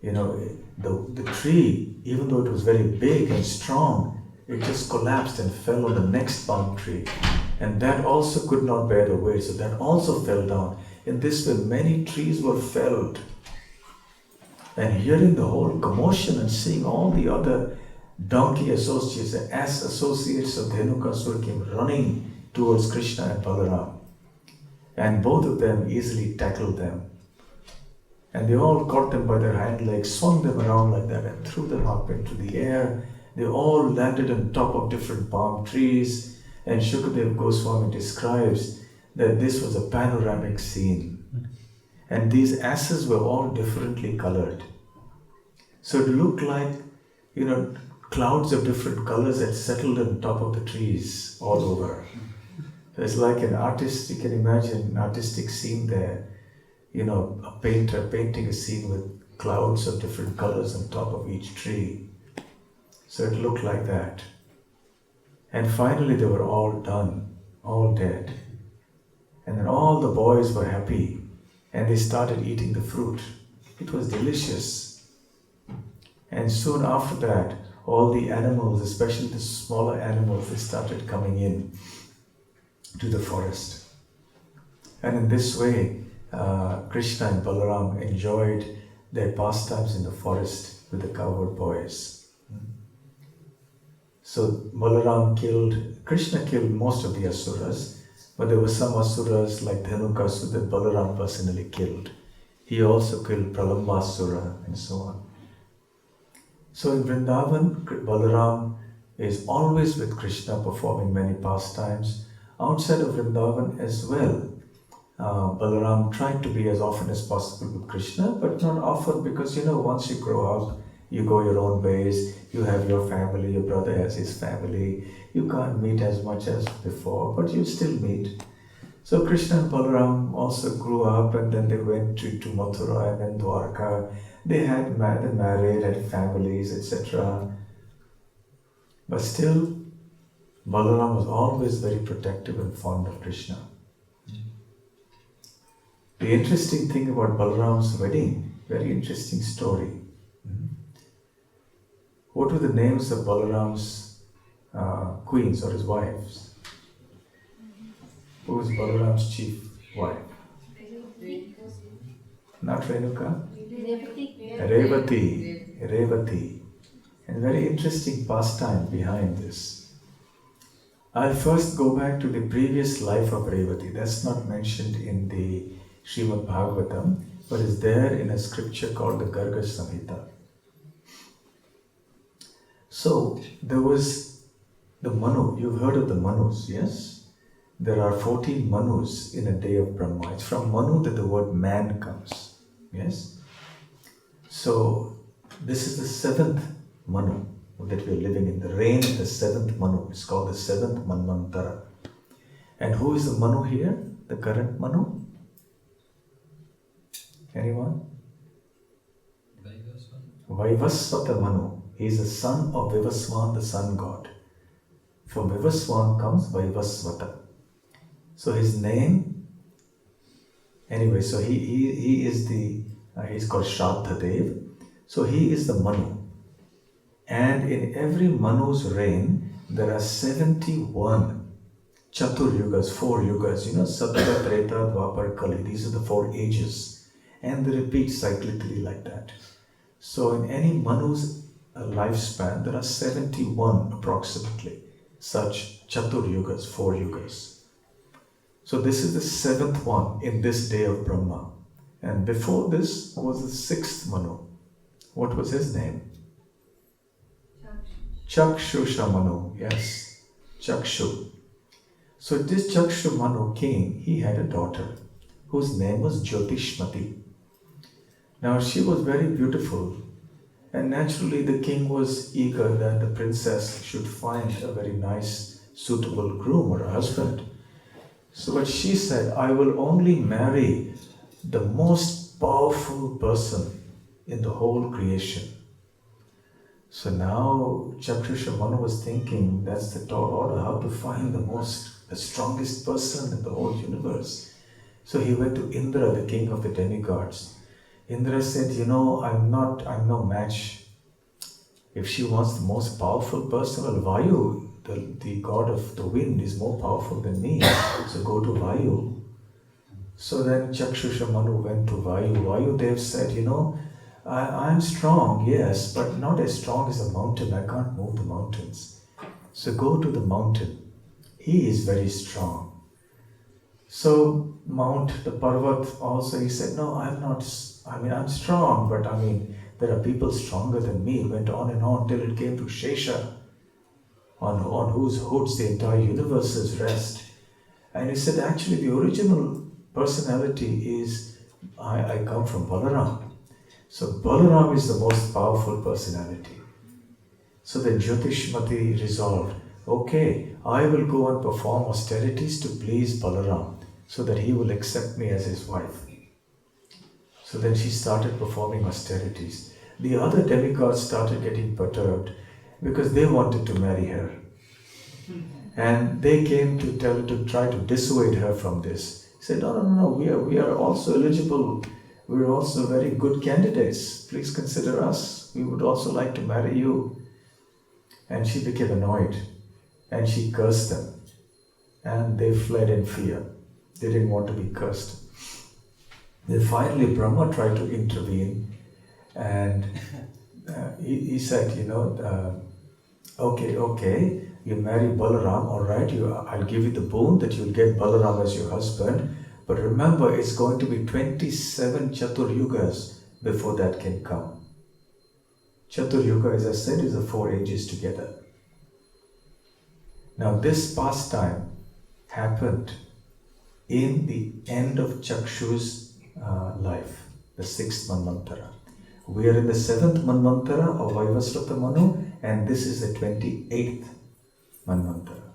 the tree, even though it was very big and strong, it just collapsed and fell on the next palm tree. And that also could not bear the weight, so that also fell down. In this way, many trees were felled. And hearing the whole commotion and seeing all the other donkey associates, the ass associates of Dhenukasura came running towards Krishna and Balaram. And both of them easily tackled them. And they all caught them by their hind legs, swung them around like that and threw them up into the air. They all landed on top of different palm trees. And Shukadeva Goswami describes that this was a panoramic scene. And these asses were all differently colored. So it looked like, clouds of different colors had settled on top of the trees all over. It's like an artist, you can imagine an artistic scene there. A painter painting a scene with clouds of different colors on top of each tree. So it looked like that. And finally they were all done, all dead. And then all the boys were happy and they started eating the fruit. It was delicious. And soon after that, all the animals, especially the smaller animals, they started coming in to the forest. And in this way, Krishna and Balaram enjoyed their pastimes in the forest with the cowherd boys. So Krishna killed most of the asuras, but there were some asuras like Dhanukasura that Balaram personally killed. He also killed Pralambasura and so on. So in Vrindavan, Balaram is always with Krishna performing many pastimes. Outside of Vrindavan as well, Balaram tried to be as often as possible with Krishna, but not often because once you grow up, you go your own ways, you have your family, your brother has his family, you can't meet as much as before, but you still meet. So Krishna and Balaram also grew up and then they went to Mathura and then Dwarka. They married, had families, etc. But still, Balaram was always very protective and fond of Krishna. The interesting thing about Balaram's wedding, very interesting story. What were the names of Balaram's queens or his wives? Who was Balaram's chief wife? Not Renuka? Revati. And very interesting pastime behind this. I'll first go back to the previous life of Revati. That's not mentioned in the Srimad Bhagavatam, but is there in a scripture called the Garga Samhita. So, there was the Manu. You've heard of the Manus, yes? There are 14 Manus in a day of Brahma. It's from Manu that the word man comes, yes? So, this is the 7th Manu that we are living in. The reign of the 7th Manu. It's called the 7th Manvantara. And who is the Manu here? The current Manu? Anyone? Vaivasvata Manu. He is the son of Vivaswan, the sun god. From Vivaswan comes Vaivasvata. So his name, anyway, so he is he's called Shraddhadev. So he is the Manu. And in every Manu's reign, there are 71 Chatur Yugas, 4 Yugas, Satya, Treta, Dwapar, Kali. These are the 4 ages. And they repeat cyclically like that. So in any Manu's lifespan, there are 71 approximately such Chatur Yugas, 4 Yugas. So this is the 7th one in this day of Brahma. And before this was the 6th Manu. What was his name? Chakshusha Manu, yes, Chakshu. So this Chakshu Manu king, he had a daughter whose name was Jyotishmati. Now she was very beautiful, and naturally the king was eager that the princess should find a very nice, suitable groom or a husband. So but she said, I will only marry the most powerful person in the whole creation. So now Chakshusha Manu was thinking, that's the tall order, how to find the strongest person in the whole universe. So he went to Indra, the king of the demigods. Indra said, I'm no match. If she wants the most powerful person, well, Vayu, the god of the wind, is more powerful than me. So go to Vayu. So then Chakshusha Manu went to Vayu. Vayu Dev said, I'm strong, yes, but not as strong as a mountain. I can't move the mountains. So go to the mountain. He is very strong. So the Parvat also, he said, no, I'm strong, but there are people stronger than me. It went on and on till it came to Shesha, on whose hoods the entire universes rest. And he said, actually, the original personality is, I come from Balaram. So Balaram is the most powerful personality. So then Jyotishmati resolved, okay, I will go and perform austerities to please Balaram so that he will accept me as his wife. So then she started performing austerities. The other demigods started getting perturbed because they wanted to marry her. And they came to try to dissuade her from this. He said, no, we are also eligible. We are also very good candidates. Please consider us. We would also like to marry you. And she became annoyed and she cursed them. And they fled in fear. They didn't want to be cursed. Then finally Brahma tried to intervene and he said, okay, you marry Balaram, alright, I'll give you the boon that you'll get Balaram as your husband, but remember it's going to be 27 Chatur Yugas before that can come. Chatur Yuga, as I said, is the 4 ages together. Now this pastime happened in the end of Chakshu's life, the 6th Manvantara. We are in the 7th Manvantara of Vaivasvata Manu, and this is the 28th Manvantara.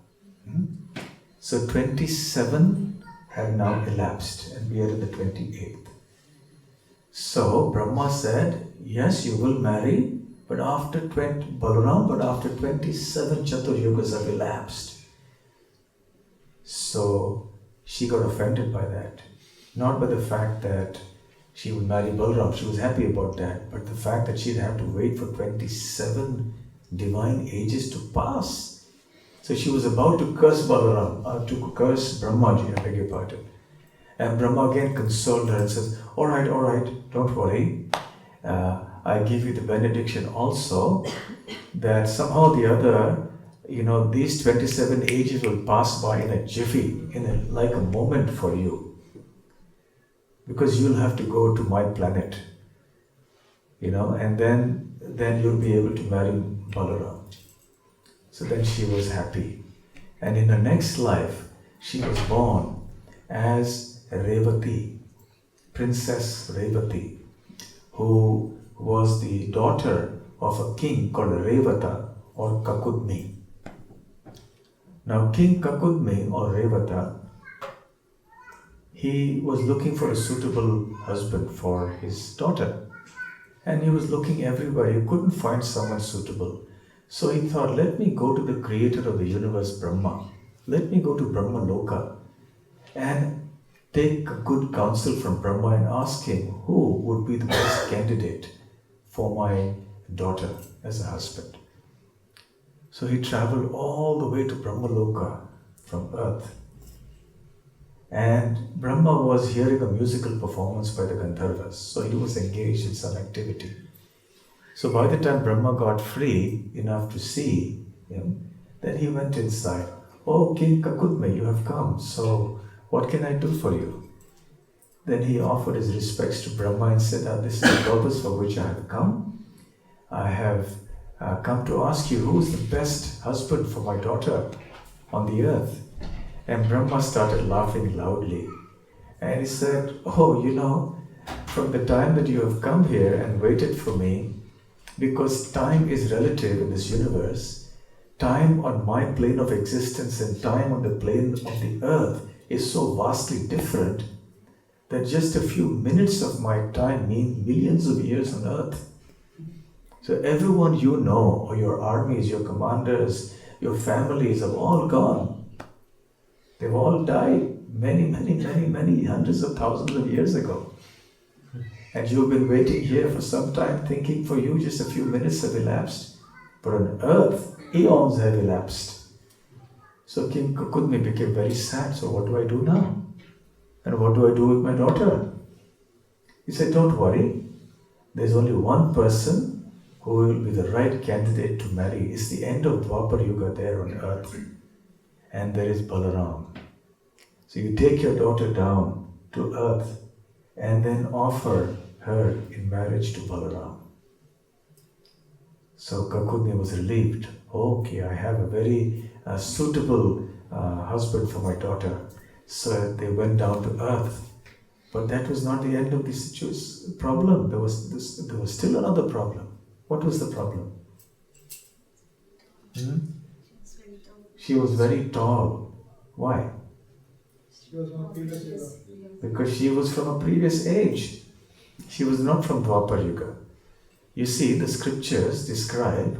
So 27 have now elapsed, and we are in the 28th. So Brahma said, yes, you will marry, but after 27 Chatur Yugas have elapsed. So she got offended by that. Not by the fact that she would marry Balaram, she was happy about that, but the fact that she'd have to wait for 27 divine ages to pass. So she was about to curse Balaram, to curse Brahmaji, I beg your pardon. And Brahma again consoled her and says, all right, don't worry. I give you the benediction also that somehow or the other, these 27 ages will pass by in a jiffy, like a moment for you. Because you'll have to go to my planet, and then you'll be able to marry Balaram. So then she was happy. And in her next life, she was born as Revati, Princess Revati, who was the daughter of a king called Revata or Kakudmi. Now King Kakudmi or Revata, he was looking for a suitable husband for his daughter. And he was looking everywhere. He couldn't find someone suitable. So he thought, let me go to the creator of the universe, Brahma. Let me go to Brahma Loka and take a good counsel from Brahma and ask him who would be the best candidate for my daughter as a husband. So he traveled all the way to Brahma Loka from earth. And Brahma was hearing a musical performance by the Gandharvas, so he was engaged in some activity. So by the time Brahma got free enough to see him, then he went inside. Oh, King Kakudme, you have come, so what can I do for you? Then he offered his respects to Brahma and said, this is the purpose for which I have come. I have come to ask you who is the best husband for my daughter on the earth. And Brahma started laughing loudly. And he said, from the time that you have come here and waited for me, because time is relative in this universe, time on my plane of existence and time on the plane of the earth is so vastly different that just a few minutes of my time mean millions of years on earth. So everyone you know, or your armies, your commanders, your families have all gone. They've all died many hundreds of thousands of years ago. And you've been waiting here for some time thinking for you just a few minutes have elapsed. But on earth, eons have elapsed. So King Kakudmi became very sad. So what do I do now? And what do I do with my daughter? He said, don't worry. There's only one person who will be the right candidate to marry. It's the end of Dwapar Yuga there on earth. And there is Balaram. So you take your daughter down to earth and then offer her in marriage to Balaram. So Kakudni was relieved. Okay, I have a very suitable husband for my daughter. So they went down to earth. But that was not the end of the problem. There was still another problem. What was the problem?
She was very down
She was very tall. Why?
She was from previous era.
Because she was from a previous age. She was not from Dwapar Yuga. You see, the scriptures describe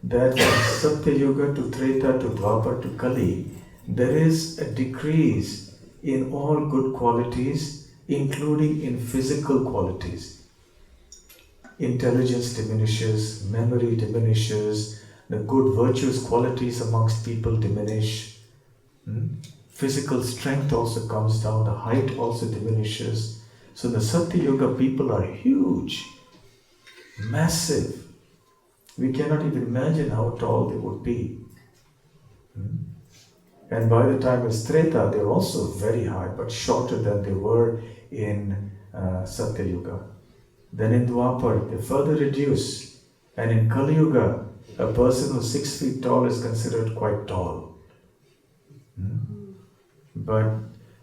that from Satya Yuga to Treta to Dwapar to Kali, there is a decrease in all good qualities, including in physical qualities. Intelligence diminishes, memory diminishes, the good virtuous qualities amongst people diminish. Physical strength also comes down, the height also diminishes. So the Satya Yuga people are huge, massive. We cannot even imagine how tall they would be. And by the time it's Treta, they're also very high, but shorter than they were in Satya Yuga. Then in Dwapar, they further reduce. And in Kali Yuga, a person who's 6 feet tall is considered quite tall. But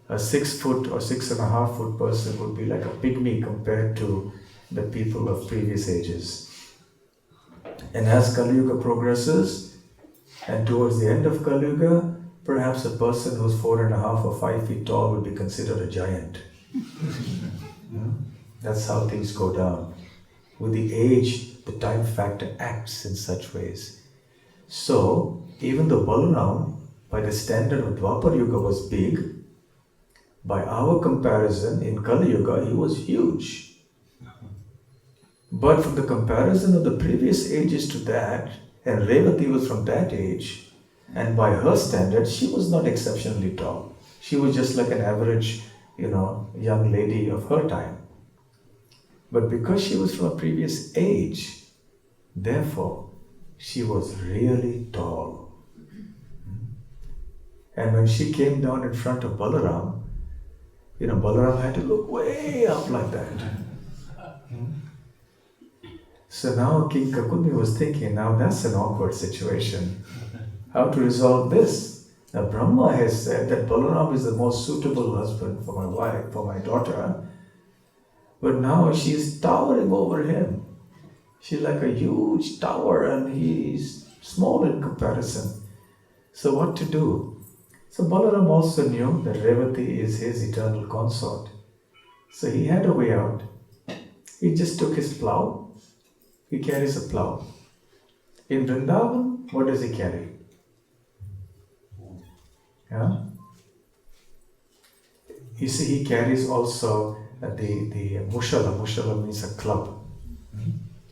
a 6 foot or 6.5 foot person would be like a pygmy compared to the people of previous ages. And as Kali Yuga progresses, and towards the end of Kali Yuga, perhaps a person who's 4.5 or 5 feet tall would be considered a giant. That's how things go down. With the age, the time factor acts in such ways. So, even though Balaram, by the standard of Dwapar Yuga, was big, by our comparison, in Kali Yuga, he was huge. But from the comparison of the previous ages to that, and Revati was from that age, and by her standards, she was not exceptionally tall. She was just like an average, young lady of her time. But because she was from a previous age, therefore, she was really tall. And when she came down in front of Balaram, Balaram had to look way up like that. So now King Kakuni was thinking, now that's an awkward situation. How to resolve this? Now Brahma has said that Balaram is the most suitable husband for my wife, for my daughter. But now she is towering over him. She's like a huge tower and he's small in comparison. So what to do? So Balaram also knew that Revati is his eternal consort. So he had a way out. He just took his plough. He carries a plough. In Vrindavan, what does he carry? Yeah? You see, he carries also the mushala. Mushala means a club.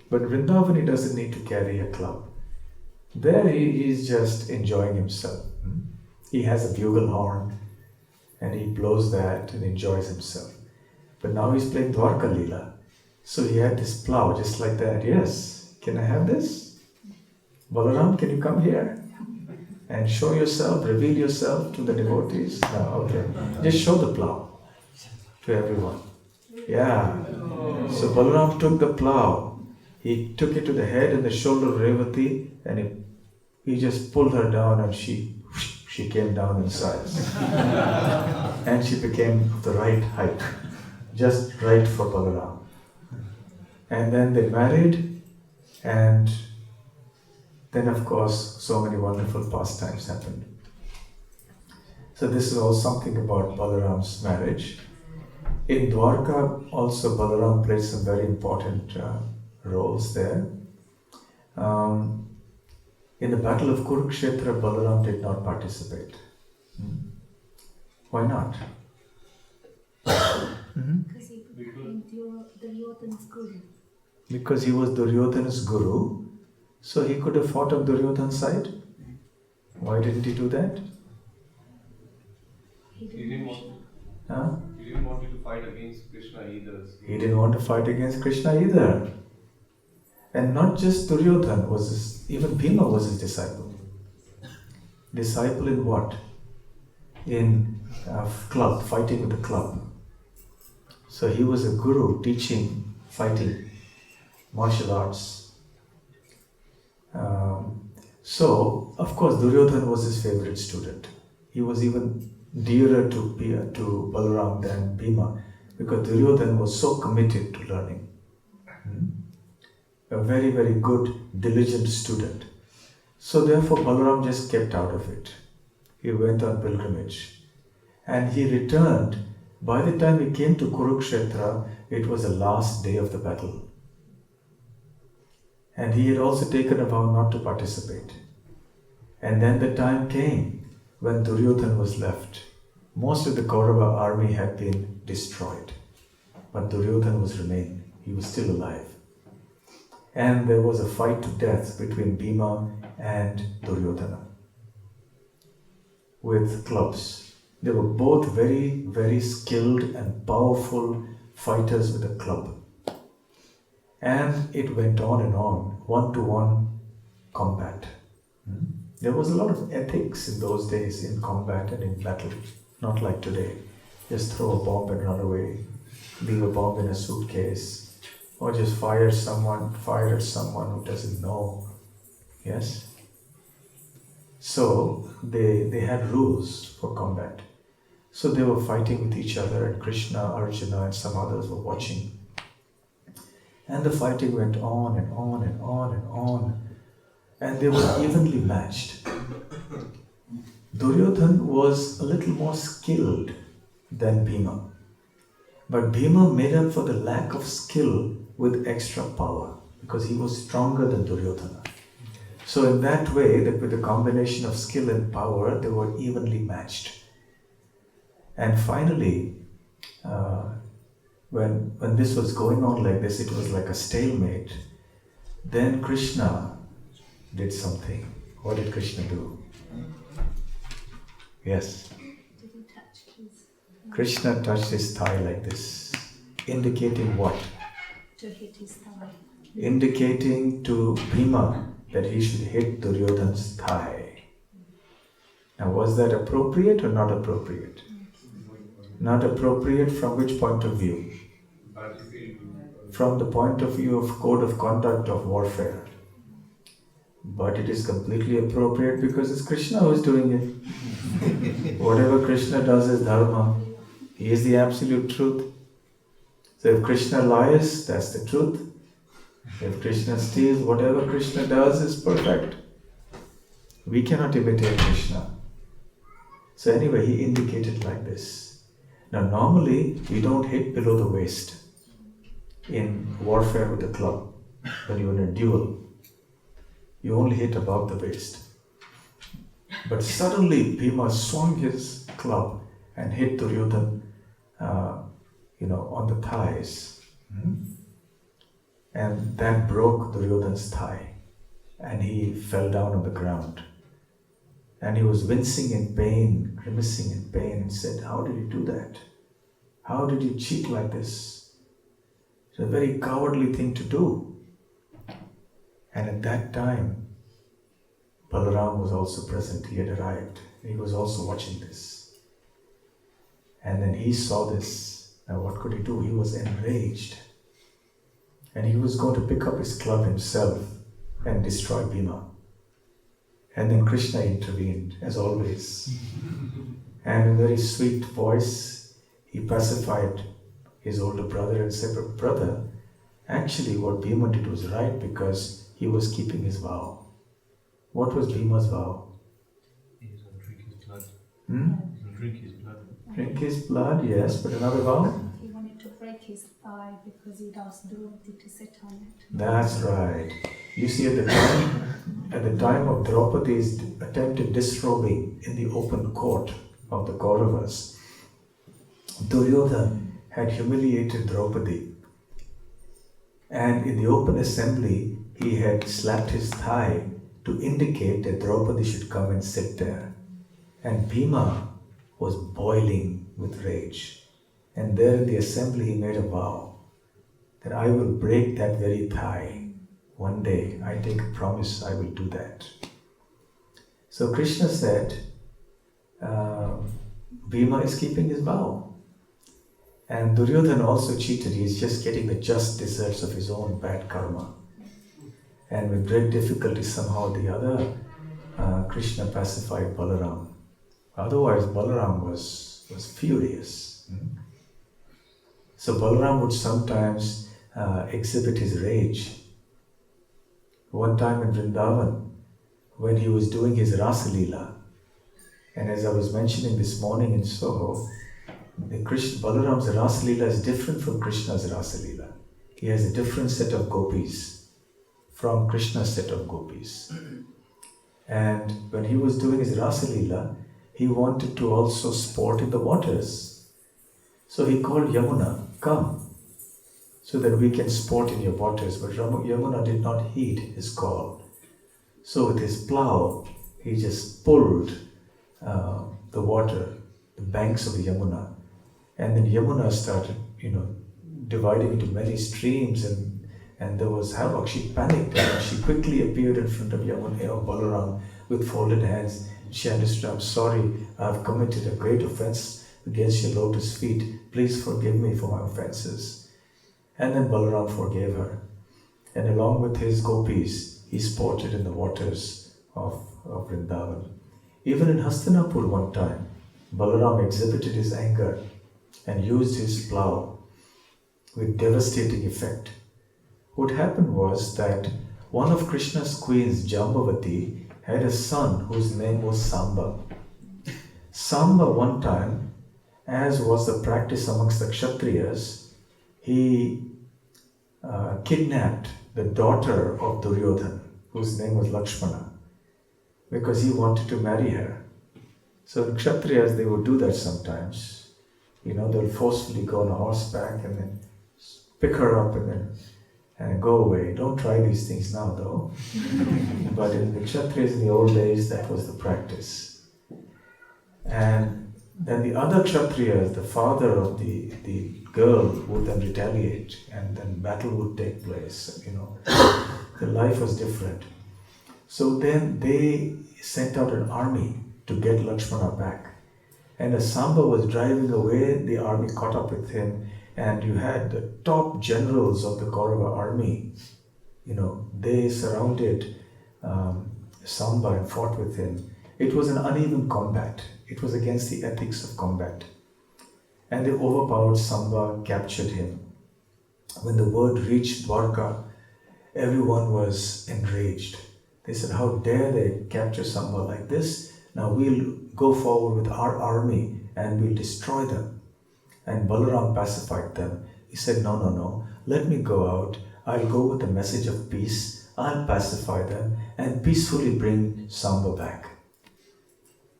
But Vrindavan, he doesn't need to carry a club. There he's just enjoying himself. He has a bugle horn and he blows that and enjoys himself. But now he's playing Dwarka Leela. So he had this plough just like that. Yes, can I have this? Balaram, can you come here? And show yourself, reveal yourself to the devotees. No, okay. Just show the plough to everyone. Yeah. So Balaram took the plough. He took it to the head and the shoulder of Revati and he just pulled her down and she came down in size. And she became of the right height. Just right for Balaram. And then they married and then of course so many wonderful pastimes happened. So this is all something about Balaram's marriage. In Dwarka also Balaram played some very important roles there. In the battle of Kurukshetra, Balaram did not participate. Why not?
Because he became Duryodhana's guru.
Because he was Duryodhana's guru, so he could have fought on Duryodhana's side. Why didn't he do that?
He
He didn't want you to fight against Krishna either. So.
He didn't want to fight against Krishna either. And not just Duryodhana was his, even Bhima was his disciple. Disciple in what? In club, fighting with the club. So he was a guru teaching fighting, martial arts. So, of course, Duryodhana was his favorite student. He was even dearer to Balaram than Bhima because Duryodhana was so committed to learning. A very, very good, diligent student. So therefore Balaram just kept out of it. He went on pilgrimage. And he returned. By the time he came to Kurukshetra, it was the last day of the battle. And he had also taken a vow not to participate. And then the time came when Duryodhana was left. Most of the Kaurava army had been destroyed. But Duryodhana was remaining. He was still alive. And there was a fight to death between Bhima and Duryodhana with clubs. They were both very, very skilled and powerful fighters with a club. And it went on and on, one-to-one combat. There was a lot of ethics in those days in combat and in battle, not like today. Just throw a bomb and run away, leave a bomb in a suitcase, or just fire at someone who doesn't know. Yes? So they had rules for combat. So they were fighting with each other, and Krishna, Arjuna and some others were watching. And the fighting went on and on and on and on. And they were evenly matched. Duryodhana was a little more skilled than Bhima. But Bhima made up for the lack of skill with extra power because he was stronger than Duryodhana. So in that way, with the combination of skill and power, they were evenly matched. And finally, when this was going on like this, it was like a stalemate. Then Krishna did something. What did Krishna do? Yes.
Did he touch his?
Krishna touched his thigh like this, indicating what?
To hit his thigh.
Indicating to Bhima that he should hit Duryodhana's thigh. Now, was that appropriate or not appropriate? Not appropriate from which point of view? From the point of view of code of conduct of warfare. But it is completely appropriate because it's Krishna who is doing it. Whatever Krishna does is dharma. He is the absolute truth. So if Krishna lies, that's the truth. If Krishna steals, whatever Krishna does is perfect. We cannot imitate Krishna. So anyway, he indicated like this. Now normally, we don't hit below the waist in warfare with a club. When you're in a duel, you only hit above the waist. But suddenly, Bhima swung his club and hit Duryodhana, on the thighs. And that broke Duryodhana's thigh. And he fell down on the ground. And he was wincing in pain, grimacing in pain, and said, "How did you do that? How did you cheat like this? It's a very cowardly thing to do." And at that time, Balaram was also present. He had arrived. He was also watching this. And then he saw this. Now what could he do? He was enraged. And he was going to pick up his club himself and destroy Bhima. And then Krishna intervened, as always. And in a very sweet voice, he pacified his older brother and said, "Brother, actually what Bhima did was right because he was keeping his vow." What was Bhima's vow?
He was going to drink his blood.
Hmm?
He was going to drink his blood.
Drink his blood, yes, but another vow?
He wanted to break his thigh because he'd asked Draupadi to sit on it.
That's right. You see, at the time of Draupadi's attempted disrobing in the open court of the Kauravas, Duryodhana had humiliated Draupadi. And in the open assembly, he had slapped his thigh to indicate that Draupadi should come and sit there. And Bhima was boiling with rage. And there in the assembly, he made a vow that I will break that very thigh. One day, I take a promise, I will do that. So Krishna said, Bhima is keeping his vow. And Duryodhana also cheated. He is just getting the just deserts of his own bad karma. And with great difficulty, somehow or the other, Krishna pacified Balaram. Otherwise, Balaram was furious. So Balaram would sometimes exhibit his rage. One time in Vrindavan, when he was doing his Rasa Leela. And as I was mentioning this morning in Soho, Balaram's Rasa Leela is different from Krishna's Rasa Leela. He has a different set of gopis from Krishna's set of gopis. And when he was doing his Rasa Leela, he wanted to also sport in the waters. So he called Yamuna, come, so that we can sport in your waters. But Yamuna did not heed his call. So with his plow, he just pulled the water, the banks of the Yamuna. And then Yamuna started, dividing into many streams, and there was havoc. She panicked and she quickly appeared in front of Balaram with folded hands. She understood, I'm sorry, I have committed a great offense against your lotus feet. Please forgive me for my offenses. And then Balaram forgave her. And along with his gopis, he sported in the waters of Vrindavan. Even in Hastinapur one time, Balaram exhibited his anger and used his plow with devastating effect. What happened was that one of Krishna's queens, Jambavati, had a son whose name was Samba. Samba one time, as was the practice amongst the Kshatriyas, he kidnapped the daughter of Duryodhana, whose name was Lakshmana, because he wanted to marry her. So in Kshatriyas, they would do that sometimes. They'll forcefully go on horseback and then pick her up and go away. Don't try these things now though. But in the Kshatriyas in the old days, that was the practice. And then the other Kshatriyas, the father of the girl, would then retaliate, and then battle would take place. The life was different. So then they sent out an army to get Lakshmana back. And as Samba was driving away, the army caught up with him, and you had the top generals of the Kaurava army. They surrounded Samba and fought with him. It was an uneven combat. It was against the ethics of combat. And they overpowered Samba, captured him. When the word reached Dwarka, everyone was enraged. They said, how dare they capture Samba like this? Now we'll go forward with our army and we'll destroy them. And Balaram pacified them. He said, no, let me go out. I'll go with a message of peace. I'll pacify them and peacefully bring Samba back.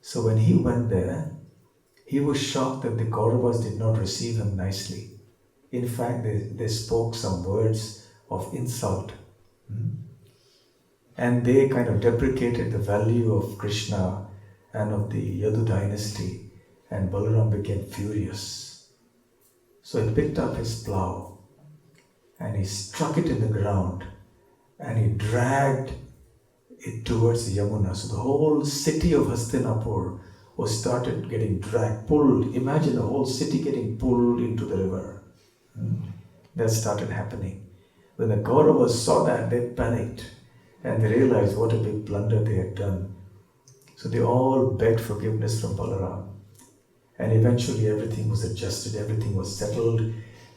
So when he went there, he was shocked that the Kauravas did not receive him nicely. In fact, they spoke some words of insult. And they kind of deprecated the value of Krishna and of the Yadu dynasty, and Balaram became furious. So he picked up his plow and he struck it in the ground and he dragged it towards the Yamuna. So the whole city of Hastinapur started getting dragged, pulled. Imagine the whole city getting pulled into the river. That started happening. When the Kauravas saw that, they panicked and they realized what a big blunder they had done. So they all begged forgiveness from Balaram. And eventually everything was adjusted, everything was settled.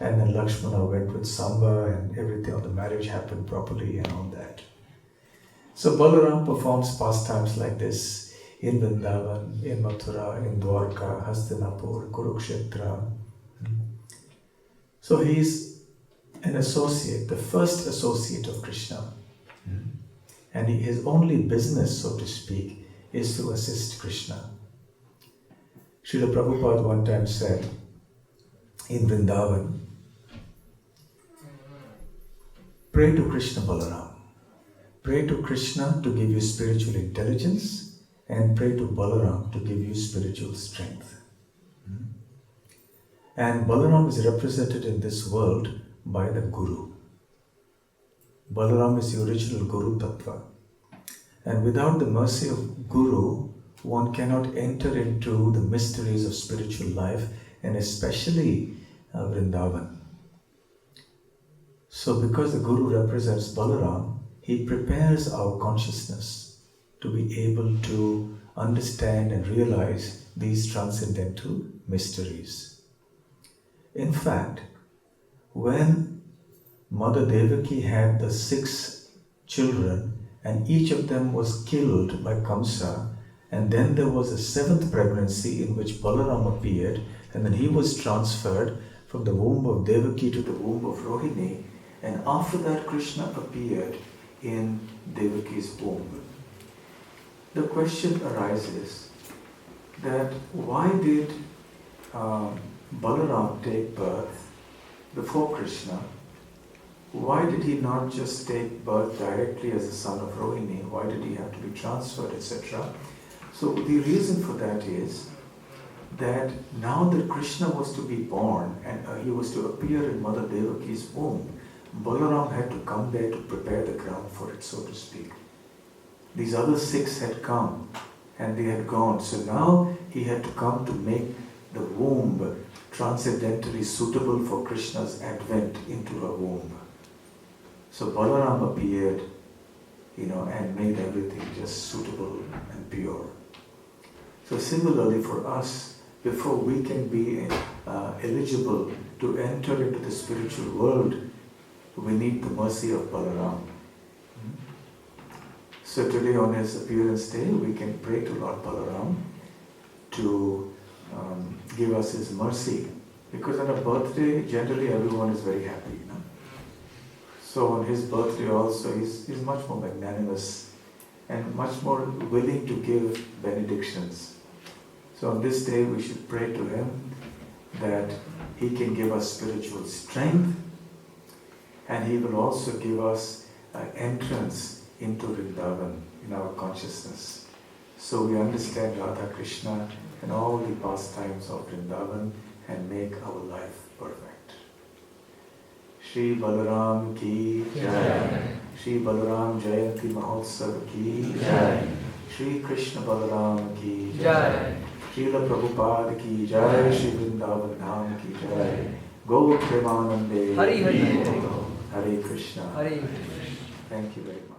And then Lakshmana went with Samba and everything, the marriage happened properly and all that. So Balaram performs pastimes like this in Vrindavan, in Mathura, in Dwarka, Hastinapur, Kurukshetra. So he's an associate, the first associate of Krishna. And his only business, so to speak, is to assist Krishna. Srila Prabhupada one time said in Vrindavan, pray to Krishna Balaram. Pray to Krishna to give you spiritual intelligence and pray to Balaram to give you spiritual strength. And Balaram is represented in this world by the Guru. Balaram is the original Guru Tattva. And without the mercy of Guru, one cannot enter into the mysteries of spiritual life, and especially Vrindavan. So because the Guru represents Balaram, he prepares our consciousness to be able to understand and realize these transcendental mysteries. In fact, when Mother Devaki had the 6 children and each of them was killed by Kamsa. And then there was a seventh pregnancy in which Balaram appeared, and then he was transferred from the womb of Devaki to the womb of Rohini. And after that, Krishna appeared in Devaki's womb. The question arises that why did Balaram take birth before Krishna? Why did he not just take birth directly as a son of Rohini? Why did he have to be transferred, etc.? So the reason for that is that now that Krishna was to be born and he was to appear in Mother Devaki's womb, Balaram had to come there to prepare the ground for it, so to speak. These other 6 had come and they had gone. So now he had to come to make the womb transcendentally suitable for Krishna's advent into her womb. So Balaram appeared, and made everything just suitable and pure. So similarly for us, before we can be eligible to enter into the spiritual world, we need the mercy of Balaram. So today on his appearance day, we can pray to Lord Balaram to give us his mercy. Because on a birthday, generally everyone is very happy. So on his birthday also, he's much more magnanimous and much more willing to give benedictions. So on this day, we should pray to him that he can give us spiritual strength, and he will also give us entrance into Vrindavan in our consciousness. So we understand Radha Krishna and all the pastimes of Vrindavan and make our life perfect. Shri Balaram ki Jai. Shri Balaram Jayanti Mahotsav ki Jai. Shri Krishna Balaram ki Jai. Srila Prabhupada ki Jai. Shri Vrindavan Dham ki Jai. Go Premanande.
Hari Hari.
Hare Krishna.
Hare.
Thank you very much.